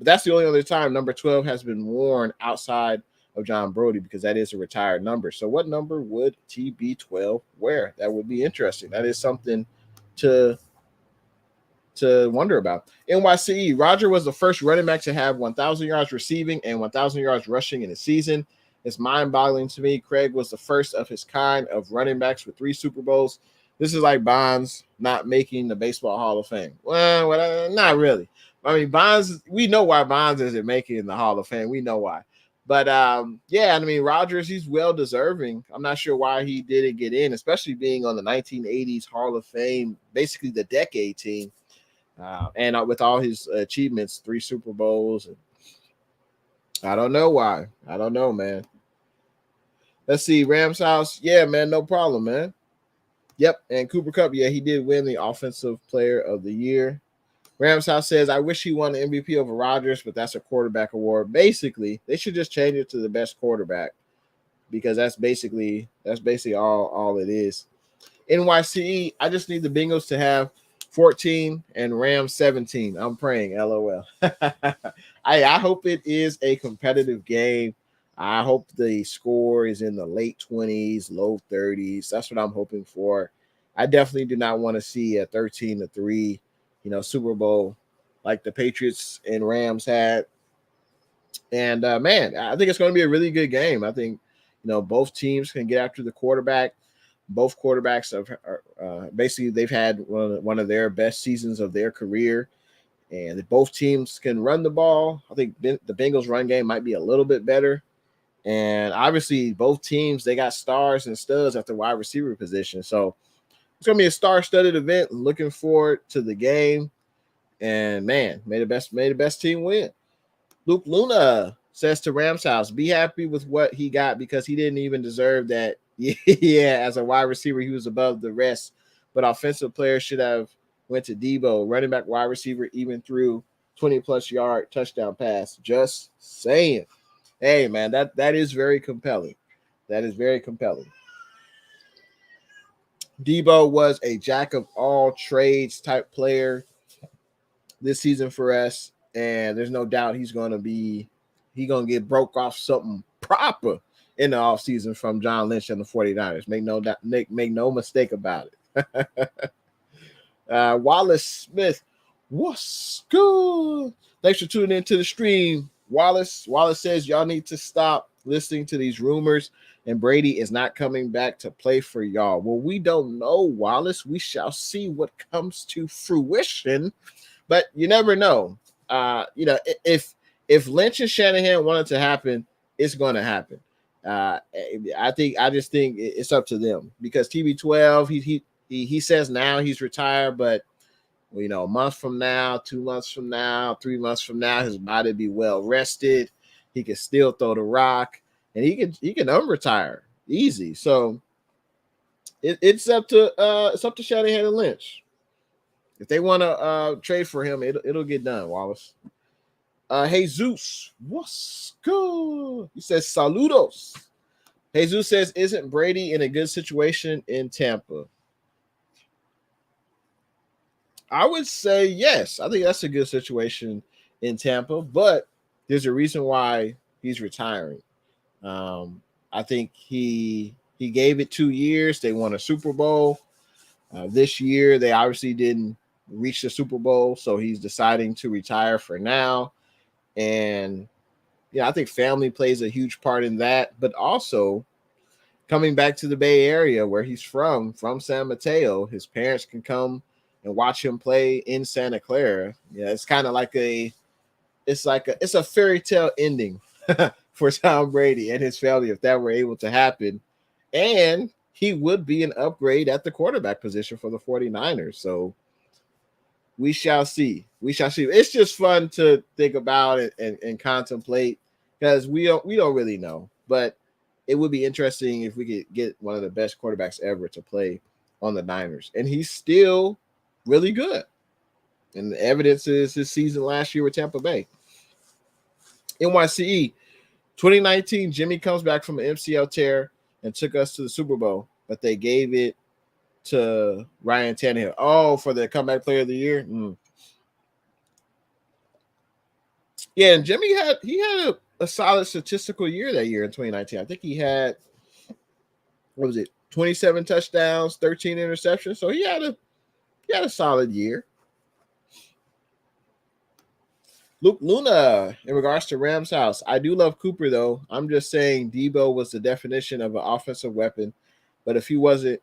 S1: that's the only other time number 12 has been worn outside of John Brody, because that is a retired number. So what number would TB12 wear? That would be interesting. That is something to wonder about. NYCE, Rodgers was the first running back to have 1,000 yards receiving and 1,000 yards rushing in a season. It's mind-boggling to me. Craig was the first of his kind of running backs with 3 Super Bowls. This is like Bonds not making the Baseball Hall of Fame. Well, not really. I mean, Bonds, we know why Bonds isn't making the Hall of Fame. We know why. But, yeah, I mean, Rodgers, he's well-deserving. I'm not sure why he didn't get in, especially being on the 1980s Hall of Fame, basically the decade team. And with all his achievements, 3 Super Bowls. And I don't know why. I don't know, man. Let's see. Rams house. Yeah, man, no problem, man. Yep. And Cooper Kupp, yeah, he did win the Offensive Player of the Year. Rams House says, I wish he won the MVP over Rodgers, but that's a quarterback award. Basically, they should just change it to the best quarterback because that's basically all it is. NYCE, I just need the Bengals to have 14 and Rams 17. I'm praying, LOL. I hope it is a competitive game. I hope the score is in the late 20s, low 30s. That's what I'm hoping for. I definitely do not want to see a 13-3, Super Bowl like the Patriots and Rams had. And man, I think it's going to be a really good game. I think, both teams can get after the quarterback. Both quarterbacks are basically they've had one of their best seasons of their career, and both teams can run the ball. I think the Bengals run game might be a little bit better. And obviously, both teams, they got stars and studs at the wide receiver position. So it's going to be a star-studded event. Looking forward to the game. And, man, may the best team win. Luke Luna says to Rams House, be happy with what he got because he didn't even deserve that. Yeah, as a wide receiver, he was above the rest. But offensive players should have went to Debo. Running back, wide receiver, even through 20-plus yard touchdown pass. Just saying. Hey, man, that is very compelling. That is very compelling. Debo was a jack of all trades type player this season for us, and there's no doubt he's gonna get broke off something proper in the offseason from John Lynch and the 49ers. Make no mistake about it. Wallace Smith, what's good? Thanks for tuning into the stream. Wallace says y'all need to stop listening to these rumors and Brady is not coming back to play for y'all. Well, we don't know, Wallace. We shall see what comes to fruition, but you never know. If Lynch and Shanahan want it to happen, it's going to happen. I just think it's up to them because TB12, he says now he's retired, but a month from now, 2 months from now, 3 months from now, his body be well rested. He can still throw the rock, and he can unretire easy. So it's up to Shanahan and Lynch. If they want to trade for him, it'll get done. Wallace. Jesus, what's good? He says saludos. Jesus says, isn't Brady in a good situation in Tampa? I would say yes. I think that's a good situation in Tampa, but there's a reason why he's retiring. I think he gave it 2 years. They won a Super Bowl. This year, they obviously didn't reach the Super Bowl, so he's deciding to retire for now. And I think family plays a huge part in that, but also coming back to the Bay Area where he's from San Mateo, his parents can come and watch him play in Santa Clara. Yeah, it's kind of like it's a fairy tale ending for Tom Brady and his family if that were able to happen. And he would be an upgrade at the quarterback position for the 49ers. So we shall see. It's just fun to think about it and contemplate because we don't really know. But it would be interesting if we could get one of the best quarterbacks ever to play on the Niners. And he's still really good. And the evidence is his season last year with Tampa Bay. NYCE, 2019, Jimmy comes back from an MCL tear and took us to the Super Bowl, but they gave it to Ryan Tannehill. Oh, for the comeback player of the year? Yeah, and Jimmy had a solid statistical year that year in 2019. I think he had, 27 touchdowns, 13 interceptions. So he had a solid year. Luke Luna, in regards to Rams House, I do love Cooper, though. I'm just saying Debo was the definition of an offensive weapon. But if he wasn't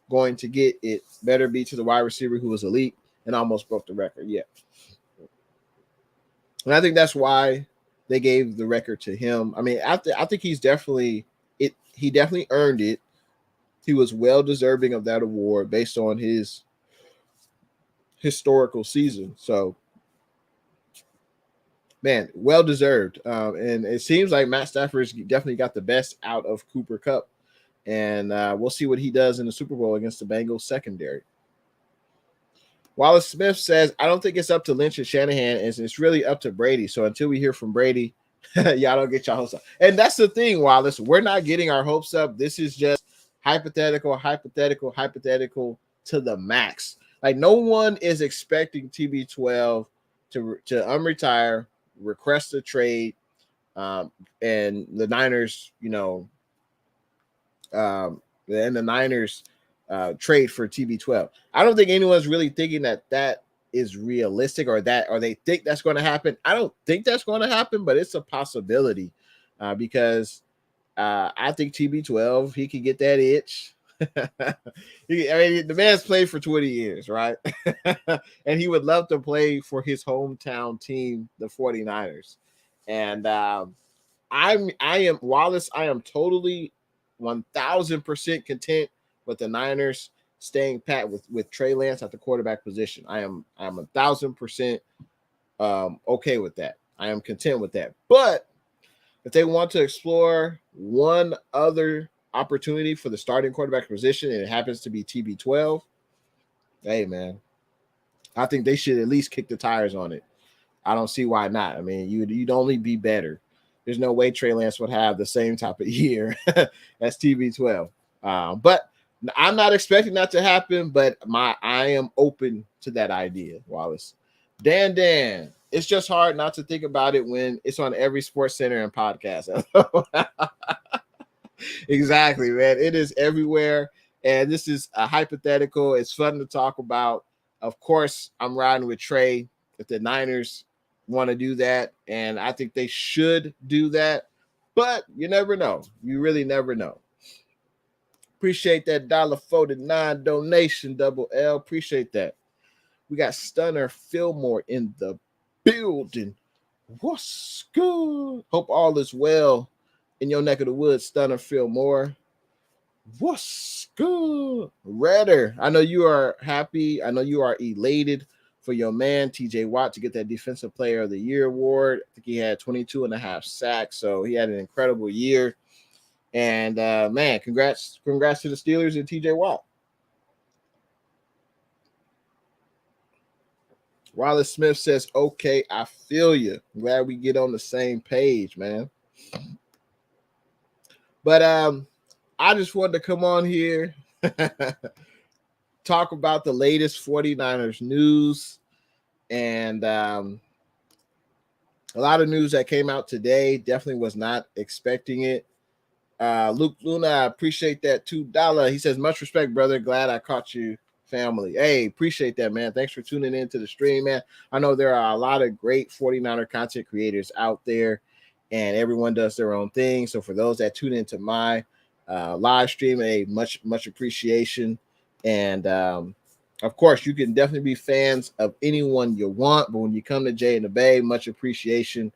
S1: going to get it, better be to the wide receiver who was elite and almost broke the record. Yeah. And I think that's why they gave the record to him. I mean, I think he's definitely it. He definitely earned it. He was well deserving of that award based on his historical season. So, man, well deserved. And it seems like Matt Stafford's definitely got the best out of Cooper Kupp. And we'll see what he does in the Super Bowl against the Bengals secondary. Wallace Smith says, I don't think it's up to Lynch and Shanahan. It's really up to Brady. So until we hear from Brady, y'all don't get your hopes up. And that's the thing, Wallace. We're not getting our hopes up. This is just hypothetical to the max. Like, no one is expecting TB12 to unretire, request a trade, and the Niners, and the Niners trade for TB12. I don't think anyone's really thinking that is realistic or they think that's going to happen. I don't think that's going to happen, but it's a possibility because I think TB12, he can get that itch. I mean, the man's played for 20 years, right? And he would love to play for his hometown team, the 49ers. And I am Wallace. I am totally 1,000% content with the Niners staying pat with Trey Lance at the quarterback position. I am 1,000% okay with that. I am content with that. But if they want to explore one other opportunity for the starting quarterback position, and it happens to be TB12, hey, man, I think they should at least kick the tires on it. I don't see why not. I mean, you'd only be better. There's no way Trey Lance would have the same type of year as TB12. But I'm not expecting that to happen, but I am open to that idea, Wallace. Dan, it's just hard not to think about it when it's on every Sports Center and podcast. Exactly, man. It is everywhere. And this is a hypothetical. It's fun to talk about. Of course, I'm riding with Trey if the Niners want to do that. And I think they should do that. But you never know. You really never know. Appreciate that $1.49 donation, Double L. Appreciate that. We got Stunner Fillmore in the building. What's good? Hope all is well in your neck of the woods, Stunner Fillmore. What's good? Redder, I know you are happy. I know you are elated for your man, TJ Watt, to get that Defensive Player of the Year award. I think he had 22 and a half sacks, so he had an incredible year. And, man, congrats to the Steelers and TJ Watt. Wallace Smith says, okay, I feel you. I'm glad we get on the same page, man. But I just wanted to come on here, talk about the latest 49ers news. And a lot of news that came out today. Definitely was not expecting it. Luke Luna, I appreciate that $2. He says, much respect, brother. Glad I caught you, family. Hey, appreciate that, man. Thanks for tuning in to the stream, man. I know there are a lot of great 49er content creators out there, and everyone does their own thing. So for those that tune into my live stream, much appreciation. And of course, you can definitely be fans of anyone you want, but when you come to Jay and the Bay, much appreciation.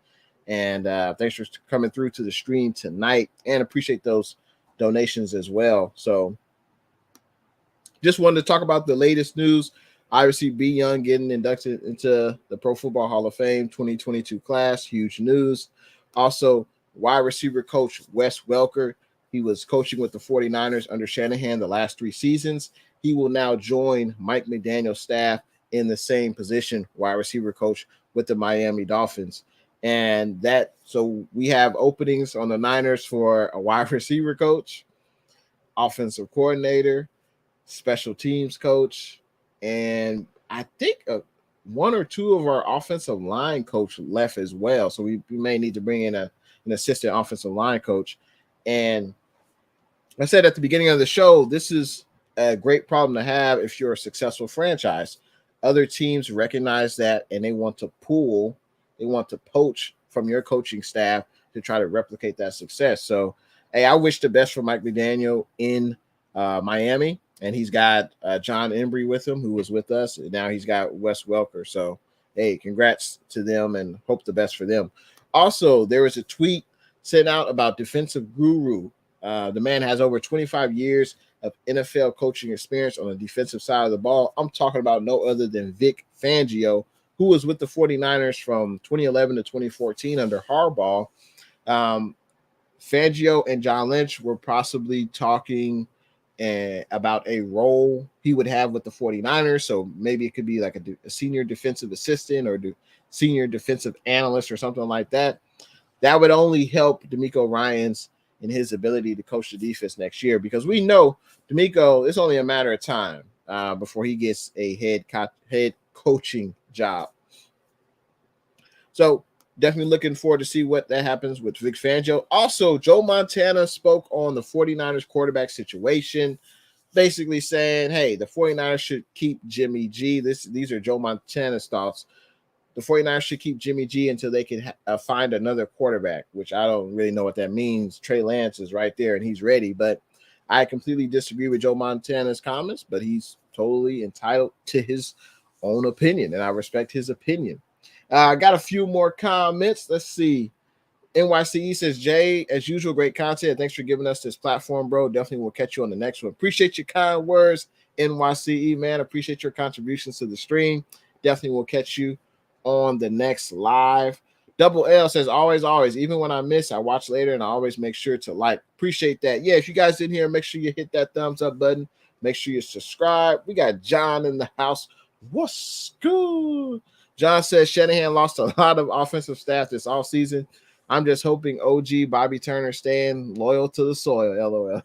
S1: And thanks for coming through to the stream tonight, and appreciate those donations as well. So just wanted to talk about the latest news. Obviously, B. Young getting inducted into the Pro Football Hall of Fame 2022 class. Huge news. Also, wide receiver coach Wes Welker. He was coaching with the 49ers under Shanahan the last 3 seasons. He will now join Mike McDaniel's staff in the same position, wide receiver coach with the Miami Dolphins. And so we have openings on the Niners for a wide receiver coach, offensive coordinator, special teams coach, and I think 1 or 2 of our offensive line coach left as well. So we may need to bring in an assistant offensive line coach. And I said at the beginning of the show, this is a great problem to have if you're a successful franchise. Other teams recognize that, and they want to poach from your coaching staff to try to replicate that success. So, hey, I wish the best for Mike McDaniel in Miami, and he's got John Embry with him, who was with us, and now he's got Wes Welker. So, hey, congrats to them, and hope the best for them. Also, there was a tweet sent out about defensive guru. The man has over 25 years of NFL coaching experience on the defensive side of the ball. I'm talking about no other than Vic Fangio, who was with the 49ers from 2011 to 2014 under Harbaugh. Fangio and John Lynch were possibly talking and about a role he would have with the 49ers. So maybe it could be like a senior defensive assistant or senior defensive analyst or something like that. That would only help DeMeco Ryans in his ability to coach the defense next year, because we know DeMeco, it's only a matter of time before he gets a head coaching job. So definitely looking forward to see what that happens with Vic Fangio. Also, Joe Montana spoke on the 49ers quarterback situation, basically saying, hey, the 49ers should keep Jimmy G. These are Joe Montana's thoughts. The 49ers should keep Jimmy G until they can find another quarterback, which I don't really know what that means. Trey Lance is right there and he's ready, but I completely disagree with Joe Montana's comments, but he's totally entitled to his own opinion, and I respect his opinion. I got a few more comments. Let's see. NYCE says, Jay, as usual, great content. Thanks for giving us this platform, bro. Definitely will catch you on the next one. Appreciate your kind words, NYCE, man. Appreciate your contributions to the stream. Definitely will catch you on the next live. Double L says, always, even when I miss, I watch later and I always make sure to like. Appreciate that. Yeah, if you guys didn't hear, make sure you hit that thumbs up button. Make sure you subscribe. We got John in the house. What's good? John says Shanahan lost a lot of offensive staff this offseason. I'm just hoping OG Bobby Turner staying loyal to the soil. LOL.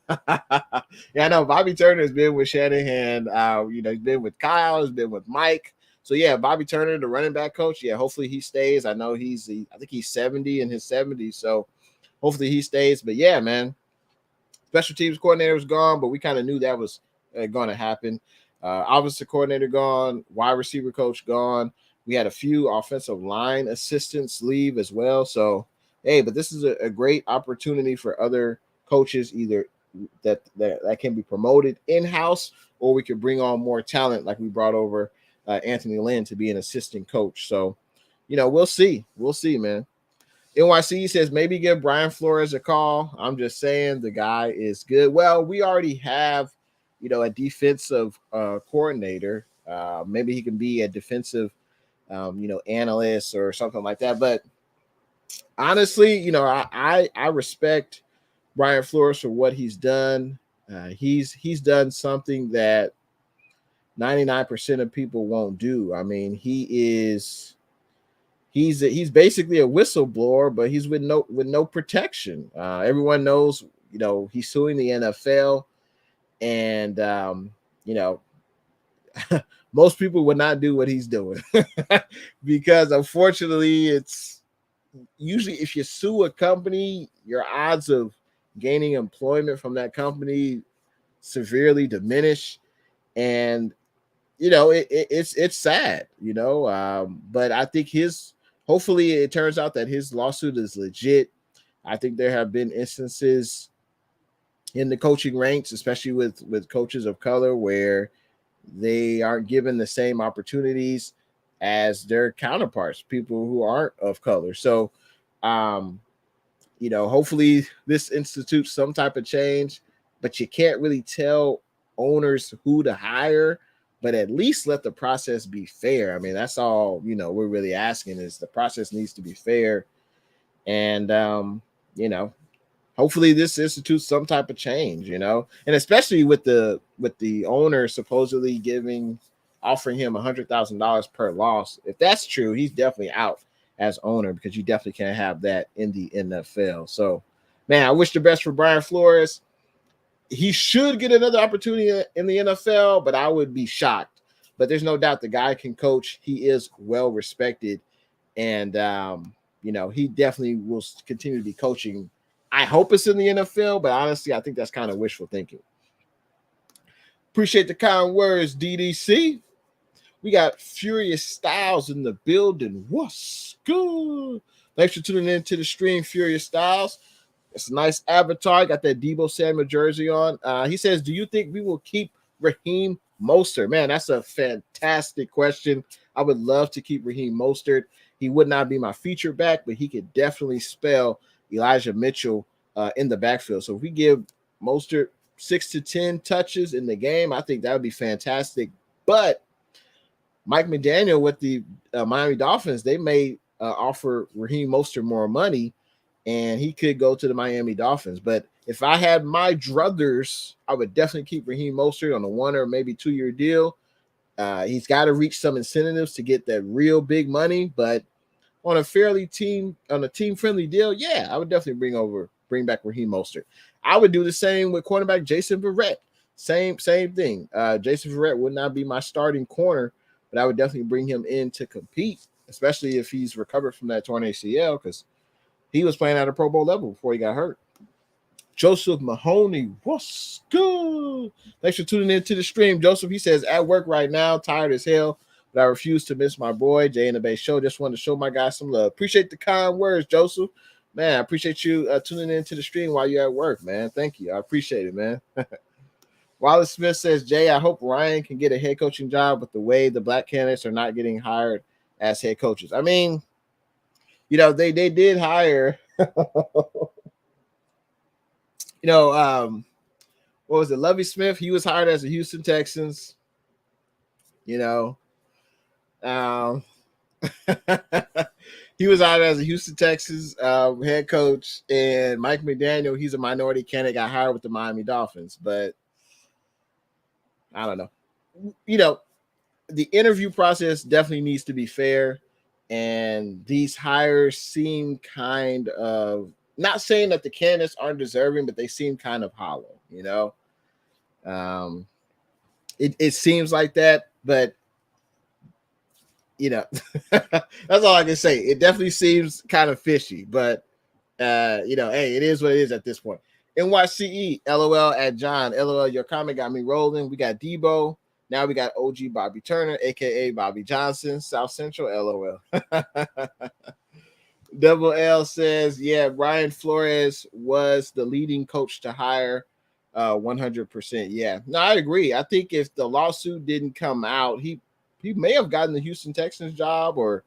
S1: Yeah, I know Bobby Turner has been with Shanahan. He's been with Kyle, he's been with Mike. So yeah, Bobby Turner, the running back coach. Yeah, hopefully he stays. I know I think he's 70 in his 70s. So hopefully he stays. But yeah, man, special teams coordinator was gone, but we kind of knew that was going to happen. Offensive coordinator gone, wide receiver coach gone. We had a few offensive line assistants leave as well. So, hey, but this is a great opportunity for other coaches, either that can be promoted in-house, or we could bring on more talent like we brought over Anthony Lynn to be an assistant coach. So, we'll see. We'll see, man. NYC says maybe give Brian Flores a call. I'm just saying the guy is good. Well, we already have, a defensive coordinator. Maybe he can be a defensive analyst or something like that. But honestly, I respect Brian Flores for what he's done. He's done something that 99% of people won't do. I mean, he's basically a whistleblower, but he's with no protection. Everyone knows, he's suing the NFL, and most people would not do what he's doing because unfortunately it's usually if you sue a company, your odds of gaining employment from that company severely diminish. And, it's sad, but I think hopefully it turns out that his lawsuit is legit. I think there have been instances in the coaching ranks, especially with coaches of color, where they aren't given the same opportunities as their counterparts, people who aren't of color. So, hopefully this institutes some type of change, but you can't really tell owners who to hire, but at least let the process be fair. I mean, that's all, we're really asking is the process needs to be fair. And, hopefully this institutes some type of change, and especially with the owner supposedly offering him $100,000 per loss. If that's true, he's definitely out as owner, because you definitely can't have that in the NFL. So, man, I wish the best for Brian Flores. He should get another opportunity in the NFL, but I would be shocked. But there's no doubt the guy can coach. He is well respected, and he definitely will continue to be coaching. I hope it's in the NFL, but honestly, I think that's kind of wishful thinking. Appreciate the kind words, DDC. We got Furious Styles in the building. What's good? Thanks for tuning in to the stream, Furious Styles. It's a nice avatar. Got that Deebo Samuel jersey on. He says, do you think we will keep Raheem Mostert? Man, that's a fantastic question. I would love to keep Raheem Mostert. He would not be my feature back, but he could definitely spell Elijah Mitchell in the backfield. So if we give Mostert 6 to 10 touches in the game, I think that would be fantastic. But Mike McDaniel with the Miami Dolphins, they may offer Raheem Mostert more money, and he could go to the Miami Dolphins. But If I had my druthers, I would definitely keep Raheem Mostert on a 1 or maybe 2 year deal. He's got to reach some incentives to get that real big money, but on a team friendly deal, yeah, I would definitely bring back Raheem Mostert. I would do the same with cornerback Jason Verrett. Same thing. Jason Verrett would not be my starting corner, but I would definitely bring him in to compete, especially if he's recovered from that torn ACL, because he was playing at a Pro Bowl level before he got hurt. Joseph Mahoney, what's good? Thanks for tuning in to the stream. Joseph, he says, at work right now, tired as hell, but I refuse to miss my boy, Jay and the Bay Show. Just wanted to show my guys some love. Appreciate the kind words, Joseph. Man, I appreciate you tuning in to the stream while you're at work, man. Thank you. I appreciate it, man. Wallace Smith says, Jay, I hope Ryan can get a head coaching job with the way the black candidates are not getting hired as head coaches. I mean, they did hire what was it? Lovie Smith. He was hired as a Houston Texans. He was hired as a Houston Texans head coach, and Mike McDaniel, he's a minority candidate, got hired with the Miami Dolphins. But I don't know. The interview process definitely needs to be fair, and these hires seem kind of, not saying that the candidates aren't deserving, but they seem kind of hollow, It seems like that, but that's all I can say. It definitely seems kind of fishy, but hey, it is what it is at this point. NYCE, LOL at John, LOL, your comment got me rolling. We got Debo. Now we got OG Bobby Turner, aka Bobby Johnson, South Central, LOL. Double L says, yeah, Brian Flores was the leading coach to hire 100%. Yeah, no, I agree. I think if the lawsuit didn't come out, he may have gotten the Houston Texans job or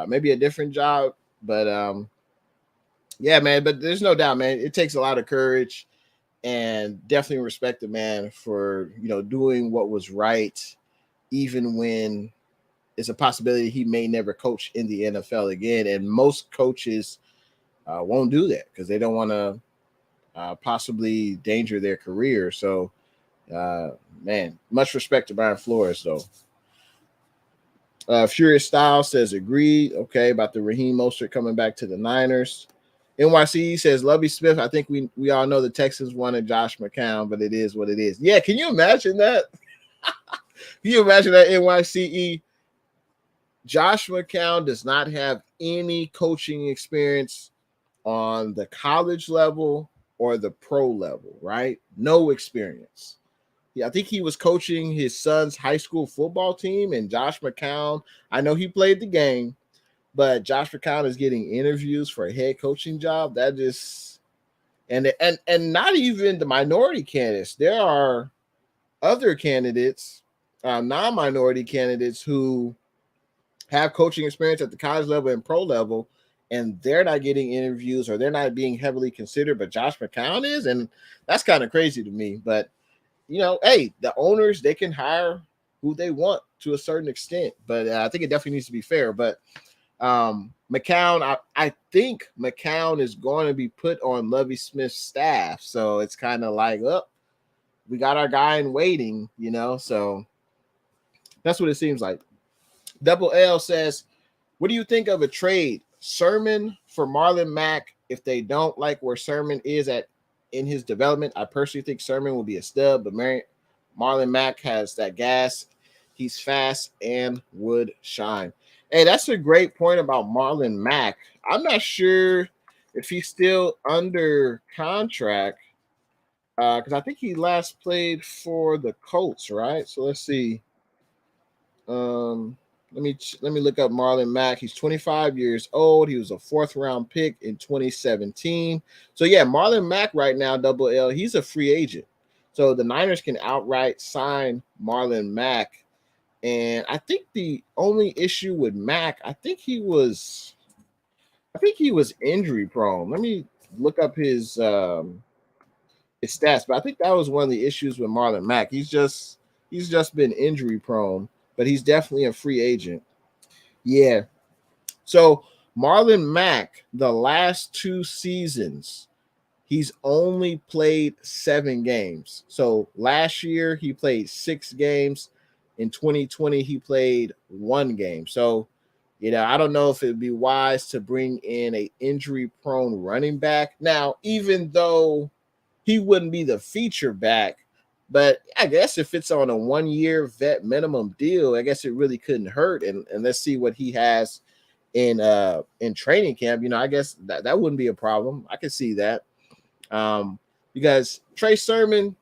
S1: maybe a different job. But yeah, man, but there's no doubt, man, it takes a lot of courage, and definitely respect the man for, doing what was right, even when it's a possibility he may never coach in the NFL again. And most coaches won't do that because they don't want to possibly danger their career. So, man, much respect to Brian Flores, though. Furious Style says, agreed. Okay, about the Raheem Mostert coming back to the Niners. NYC says, Lovie Smith, I think we all know the Texans wanted Josh McCown, but it is what it is. Yeah, can you imagine that? Can you imagine that, NYCE? Josh McCown does not have any coaching experience on the college level or the pro level, right? No experience. Yeah, I think he was coaching his son's high school football team, and Josh McCown, I know he played the game, but Josh McCown is getting interviews for a head coaching job. That just and not even the minority candidates. There are other candidates, non-minority candidates, who have coaching experience at the college level and pro level, and they're not getting interviews or they're not being heavily considered, but Josh McCown is, and that's kind of crazy to me. But hey, the owners, they can hire who they want to a certain extent, but I think it definitely needs to be fair. But McCown, I think McCown is going to be put on Lovie Smith's staff, so it's kind of like, we got our guy in waiting, so that's what it seems like. Double L says, what do you think of a trade, Sermon for Marlon Mack, if they don't like where Sermon is at in his development? I personally think Sermon will be a stud, but Marlon Mack has that gas. He's fast and would shine. Hey, that's a great point about Marlon Mack. I'm not sure if he's still under contract because I think he last played for the Colts, right? So let's see. Let me look up Marlon Mack. He's 25 years old. He was a 4th round pick in 2017. So yeah, Marlon Mack right now, Double L, he's a free agent. So the Niners can outright sign Marlon Mack. And I think the only issue with Mack, I think he was injury prone. Let me look up his stats, but I think that was one of the issues with Marlon Mack. He's just been injury prone, but he's definitely a free agent. Yeah. So Marlon Mack, the last 2 seasons, He's only played 7 games. So last year he played 6 games. In 2020, he played 1 game. So, I don't know if it'd be wise to bring in a injury-prone running back. Now, even though he wouldn't be the feature back, but I guess if it's on a 1-year vet minimum deal, I guess it really couldn't hurt. And let's see what he has in training camp. I guess that wouldn't be a problem. I could see that. Because Trey Sermon,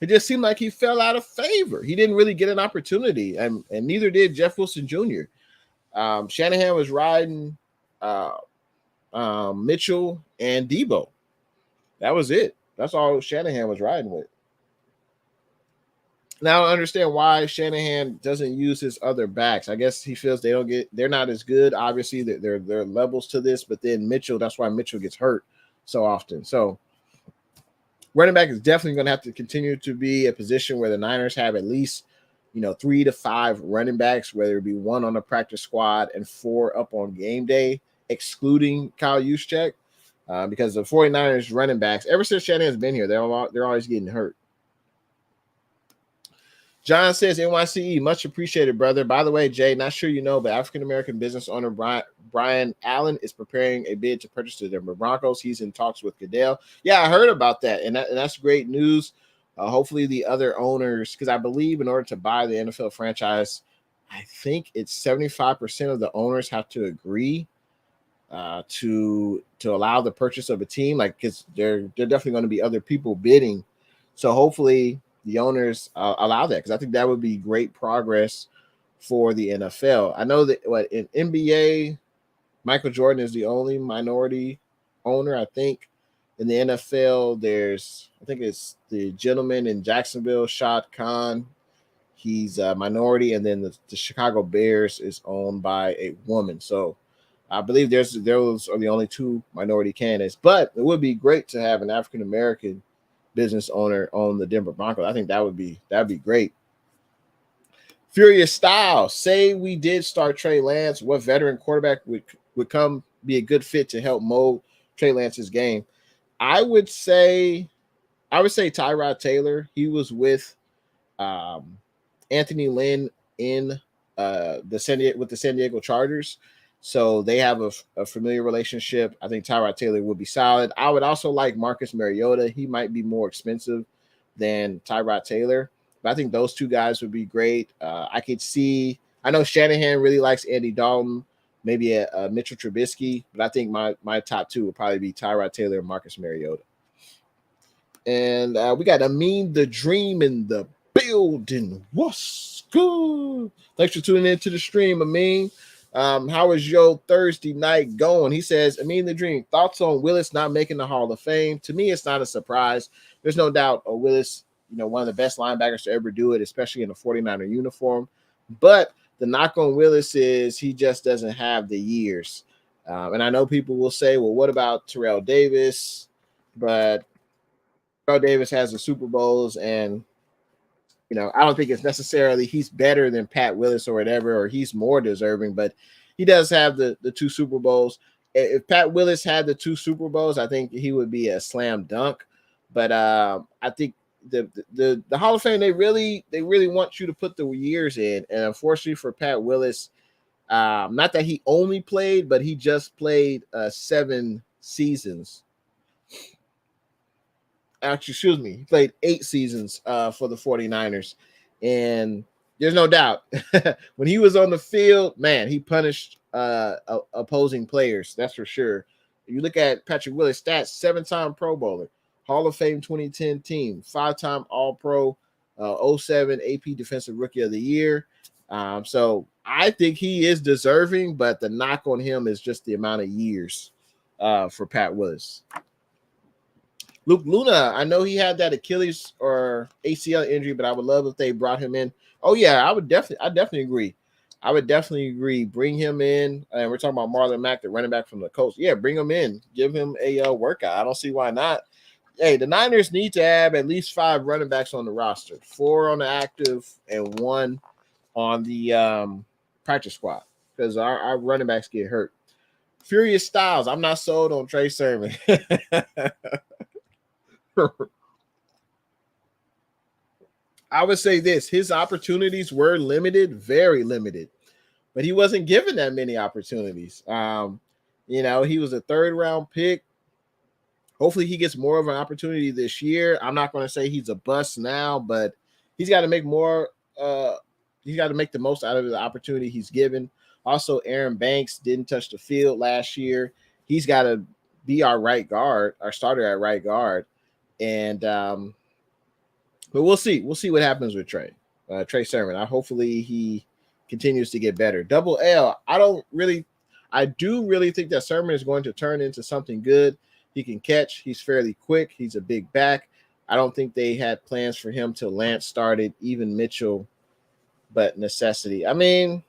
S1: it just seemed like he fell out of favor. He didn't really get an opportunity, and neither did Jeff Wilson Jr. Shanahan was riding Mitchell and Debo. That was it. That's all Shanahan was riding with. Now I understand why Shanahan doesn't use his other backs. I guess he feels they're not as good. Obviously, there are levels to this, but then Mitchell, that's why Mitchell gets hurt so often. So running back is definitely going to have to continue to be a position where the Niners have at least, 3 to 5 running backs, whether it be 1 on the practice squad and 4 up on game day, excluding Kyle Juszczyk, because the 49ers running backs, ever since Shanahan's been here, they're always getting hurt. John says, NYCE, much appreciated, brother. By the way, Jay, not sure you know, but African-American business owner Brian Allen is preparing a bid to purchase the Denver Broncos. He's in talks with Goodell. Yeah, I heard about that, and that's great news. Hopefully the other owners, because I believe in order to buy the NFL franchise, I think it's 75% of the owners have to agree to allow the purchase of a team, because they're definitely going to be other people bidding. So hopefully the owners allow that, because I think that would be great progress for the NFL. I know that in NBA, Michael Jordan is the only minority owner. I think in the NFL, I think it's the gentleman in Jacksonville, Shad Khan. He's a minority, and then the Chicago Bears is owned by a woman. So I believe those are the only 2 minority candidates. But it would be great to have an African American business owner on the Denver Broncos. I think that'd be great. Furious Style, say we did start Trey Lance, what veteran quarterback would come be a good fit to help mold Trey Lance's game? I would say Tyrod Taylor. He was with Anthony Lynn in the San Diego Chargers, so they have a familiar relationship. I think Tyrod Taylor would be solid. I would also like Marcus Mariota. He might be more expensive than Tyrod Taylor, but I think those 2 guys would be great. I know Shanahan really likes Andy Dalton, maybe a Mitchell Trubisky, but I think my top 2 would probably be Tyrod Taylor and Marcus Mariota. And we got Amin the Dream in the building. What's good? Thanks for tuning into the stream, Amin. How is your Thursday night going? He says, Amin the Dream, thoughts on Willis not making the Hall of Fame? To me, it's not a surprise. There's no doubt Willis, one of the best linebackers to ever do it, especially in a 49er uniform. But the knock on Willis is he just doesn't have the years. And I know people will say, well, what about Terrell Davis? But Terrell Davis has the Super Bowls, and I don't think it's necessarily he's better than Pat Willis or whatever, or he's more deserving, but he does have the 2 Super Bowls. If Pat Willis had the 2 Super Bowls, I think he would be a slam dunk. But I think the Hall of Fame, they really want you to put the years in. And unfortunately for Pat Willis, not that he only played, but he just played 7 seasons. Actually, excuse me, he played 8 seasons for the 49ers. And there's no doubt when he was on the field, man, he punished opposing players. That's for sure. You look at Patrick Willis' stats: 7-time Pro Bowler, Hall of Fame 2010 team, 5-time All-Pro, 07 AP Defensive Rookie of the Year. So I think he is deserving, but the knock on him is just the amount of years for Pat Willis. Luke Luna, I know he had that Achilles or ACL injury, but I would love if they brought him in. Oh yeah, I definitely agree. I would definitely agree. Bring him in. And we're talking about Marlon Mack, the running back from the Colts. Yeah, bring him in. Give him a workout. I don't see why not. Hey, the Niners need to have at least 5 running backs on the roster, 4 on the active and 1 on the practice squad, because our running backs get hurt. Furious Styles. I'm not sold on Trey Sermon. I would say this: his opportunities were limited, very limited, but he wasn't given that many opportunities. He was a 3rd-round pick. Hopefully, he gets more of an opportunity this year. I'm not going to say he's a bust now, but he's got to make more. He's got to make the most out of the opportunity he's given. Also, Aaron Banks didn't touch the field last year. He's got to be our right guard, our starter at right guard, and but we'll see. We'll see what happens with Trey Sermon. Hopefully he continues to get better. Double L. I do really think that Sermon is going to turn into something good. He can catch. He's fairly quick. He's a big back. I don't think they had plans for him till Lance started, even Mitchell, but necessity. I mean,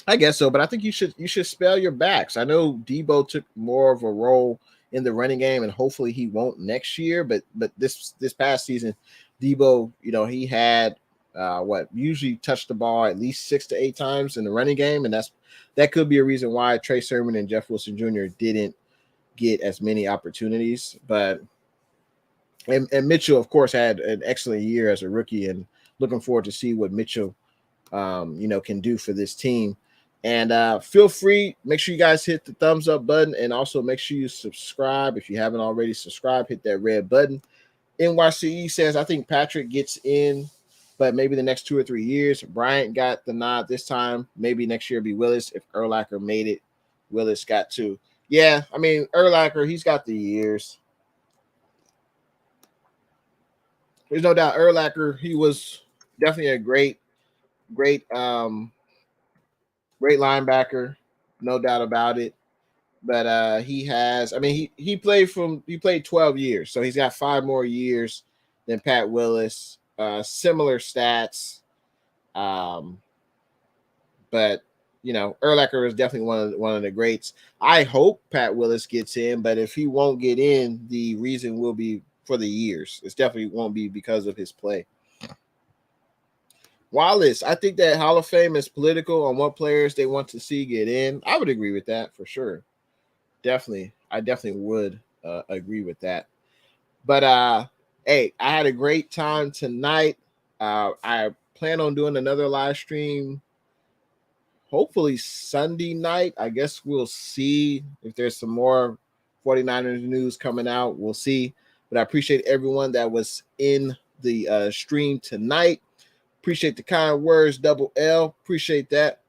S1: I guess so, but I think you should spell your backs. I know Debo took more of a role in the running game, and hopefully he won't next year. But this past season, Debo, he had usually touched the ball at least 6 to 8 times in the running game, and that could be a reason why Trey Sermon and Jeff Wilson Jr. didn't get as many opportunities. But and Mitchell, of course, had an excellent year as a rookie, and looking forward to see what Mitchell can do for this team. And feel free, make sure you guys hit the thumbs up button, and also make sure you subscribe. If you haven't already subscribed, hit that red button. NYCE says, I think Patrick gets in, but maybe the next 2 or 3 years. Bryant got the nod this time. Maybe next year be Willis. If Urlacher made it, Willis got 2. Yeah, I mean, Urlacher, he's got the years. There's no doubt Urlacher, he was definitely a great linebacker, no doubt about it. But he played 12 years, so he's got 5 more years than Pat Willis. Similar stats, but Urlacher is definitely one of the greats. I hope Pat Willis gets in, but if he won't get in, the reason will be for the years. It definitely won't be because of his play. Wallace, I think that Hall of Fame is political on what players they want to see get in. I would agree with that for sure. I definitely would agree with that. But hey, I had a great time tonight. I plan on doing another live stream, hopefully Sunday night. I guess we'll see if there's some more 49ers news coming out. We'll see. But I appreciate everyone that was in the stream tonight. Appreciate the kind words, Double L. Appreciate that.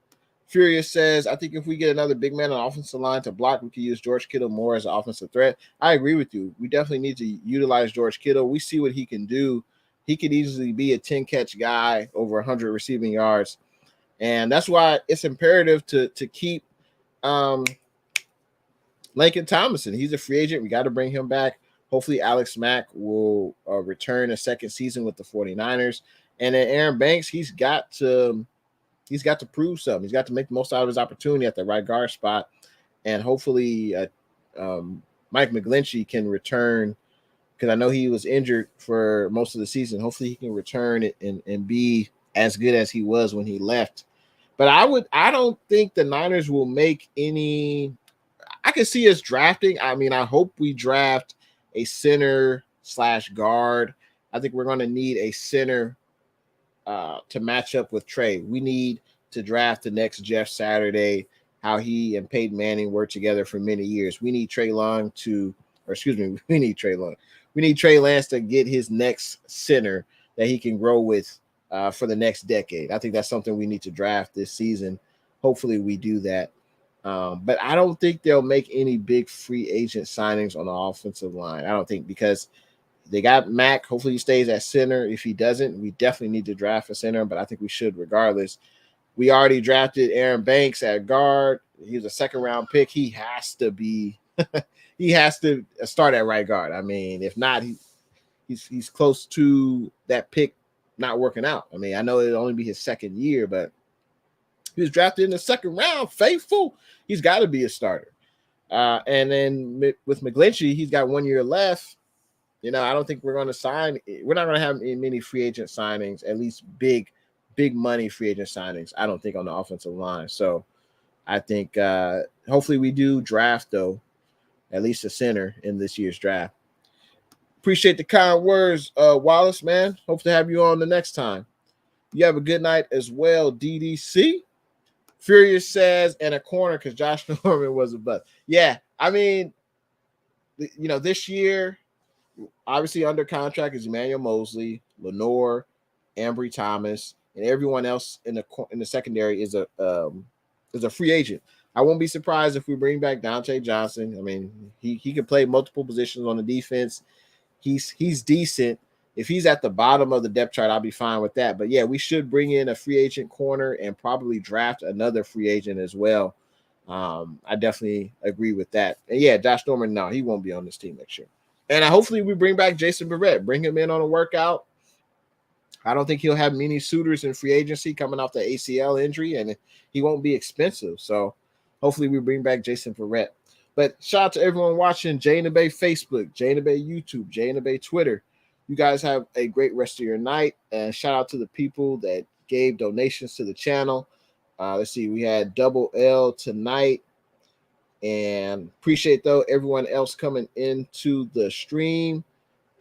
S1: Furious says, I think if we get another big man on the offensive line to block, we can use George Kittle more as an offensive threat. I agree with you. We definitely need to utilize George Kittle. We see what he can do. He could easily be a 10-catch guy, over 100 receiving yards. And that's why it's imperative to keep Laken Tomlinson. He's a free agent. We got to bring him back. Hopefully Alex Mack will return a second season with the 49ers. And then Aaron Banks, he's got to prove something. He's got to make the most out of his opportunity at the right guard spot. And hopefully Mike McGlinchey can return, because I know he was injured for most of the season. Hopefully he can return it and be as good as he was when he left. But I don't think the Niners will make any. I can see us drafting. I mean, I hope we draft a center/guard. I think we're going to need a center to match up with Trey. We need to draft the next Jeff Saturday, how he and Peyton Manning worked together for many years. We need Trey Lance to get his next center that he can grow with for the next decade. I think that's something we need to draft this season. Hopefully we do that. But I don't think they'll make any big free agent signings on the offensive line. I don't think, because they got Mack. Hopefully he stays at center. If he doesn't, we definitely need to draft a center, but I think we should regardless. We already drafted Aaron Banks at guard. He was a 2nd-round pick. He has to be he has to start at right guard. I mean, if not, he's close to that pick not working out. I mean, I know it'll only be his 2nd year, but he was drafted in the 2nd round. Faithful. He's got to be a starter. And then with McGlinchey, he's got 1 year left. I don't think we're going to sign. We're not going to have many free agent signings, at least big money free agent signings, I don't think, on the offensive line. So I think hopefully we do draft, though, at least a center in this year's draft. Appreciate the kind words, Wallace, man. Hope to have you on the next time. You have a good night as well, DDC. Furious says, and a corner because Josh Norman was a bust. Yeah, I mean, this year, obviously under contract is Emmanuel Mosley, Lenore, Ambry Thomas, and everyone else in the secondary is a free agent. I won't be surprised if we bring back Dante Johnson. I mean, he can play multiple positions on the defense. He's decent. If he's at the bottom of the depth chart, I'll be fine with that. But yeah, we should bring in a free agent corner and probably draft another free agent as well. I definitely agree with that. And yeah, Josh Norman, no, he won't be on this team next year. And hopefully we bring back Jason Barrett, bring him in on a workout. I don't think he'll have many suitors in free agency coming off the ACL injury, and he won't be expensive. So hopefully we bring back Jason Barrett. But shout out to everyone watching intheBay Facebook, intheBay YouTube, intheBay Twitter. You guys have a great rest of your night. And shout out to the people that gave donations to the channel. Let's see, we had Double L tonight. And appreciate, though, everyone else coming into the stream.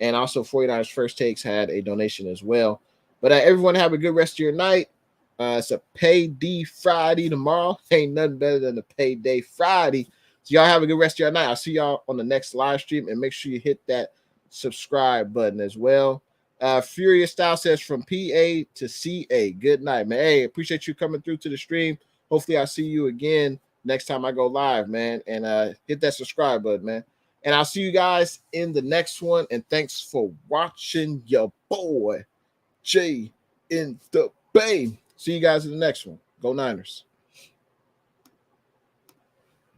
S1: And also 49ers First Takes had a donation as well. But everyone have a good rest of your night. It's a payday Friday tomorrow. Ain't nothing better than a payday Friday. So y'all have a good rest of your night. I'll see y'all on the next live stream. And make sure you hit that subscribe button as well. Furious Style says from PA to CA. Good night, man. Hey, appreciate you coming through to the stream. Hopefully I'll see you again next time I go live, man. And hit that subscribe button, man. And I'll see you guys in the next one. And thanks for watching your boy, Jay in the Bay. See you guys in the next one. Go Niners.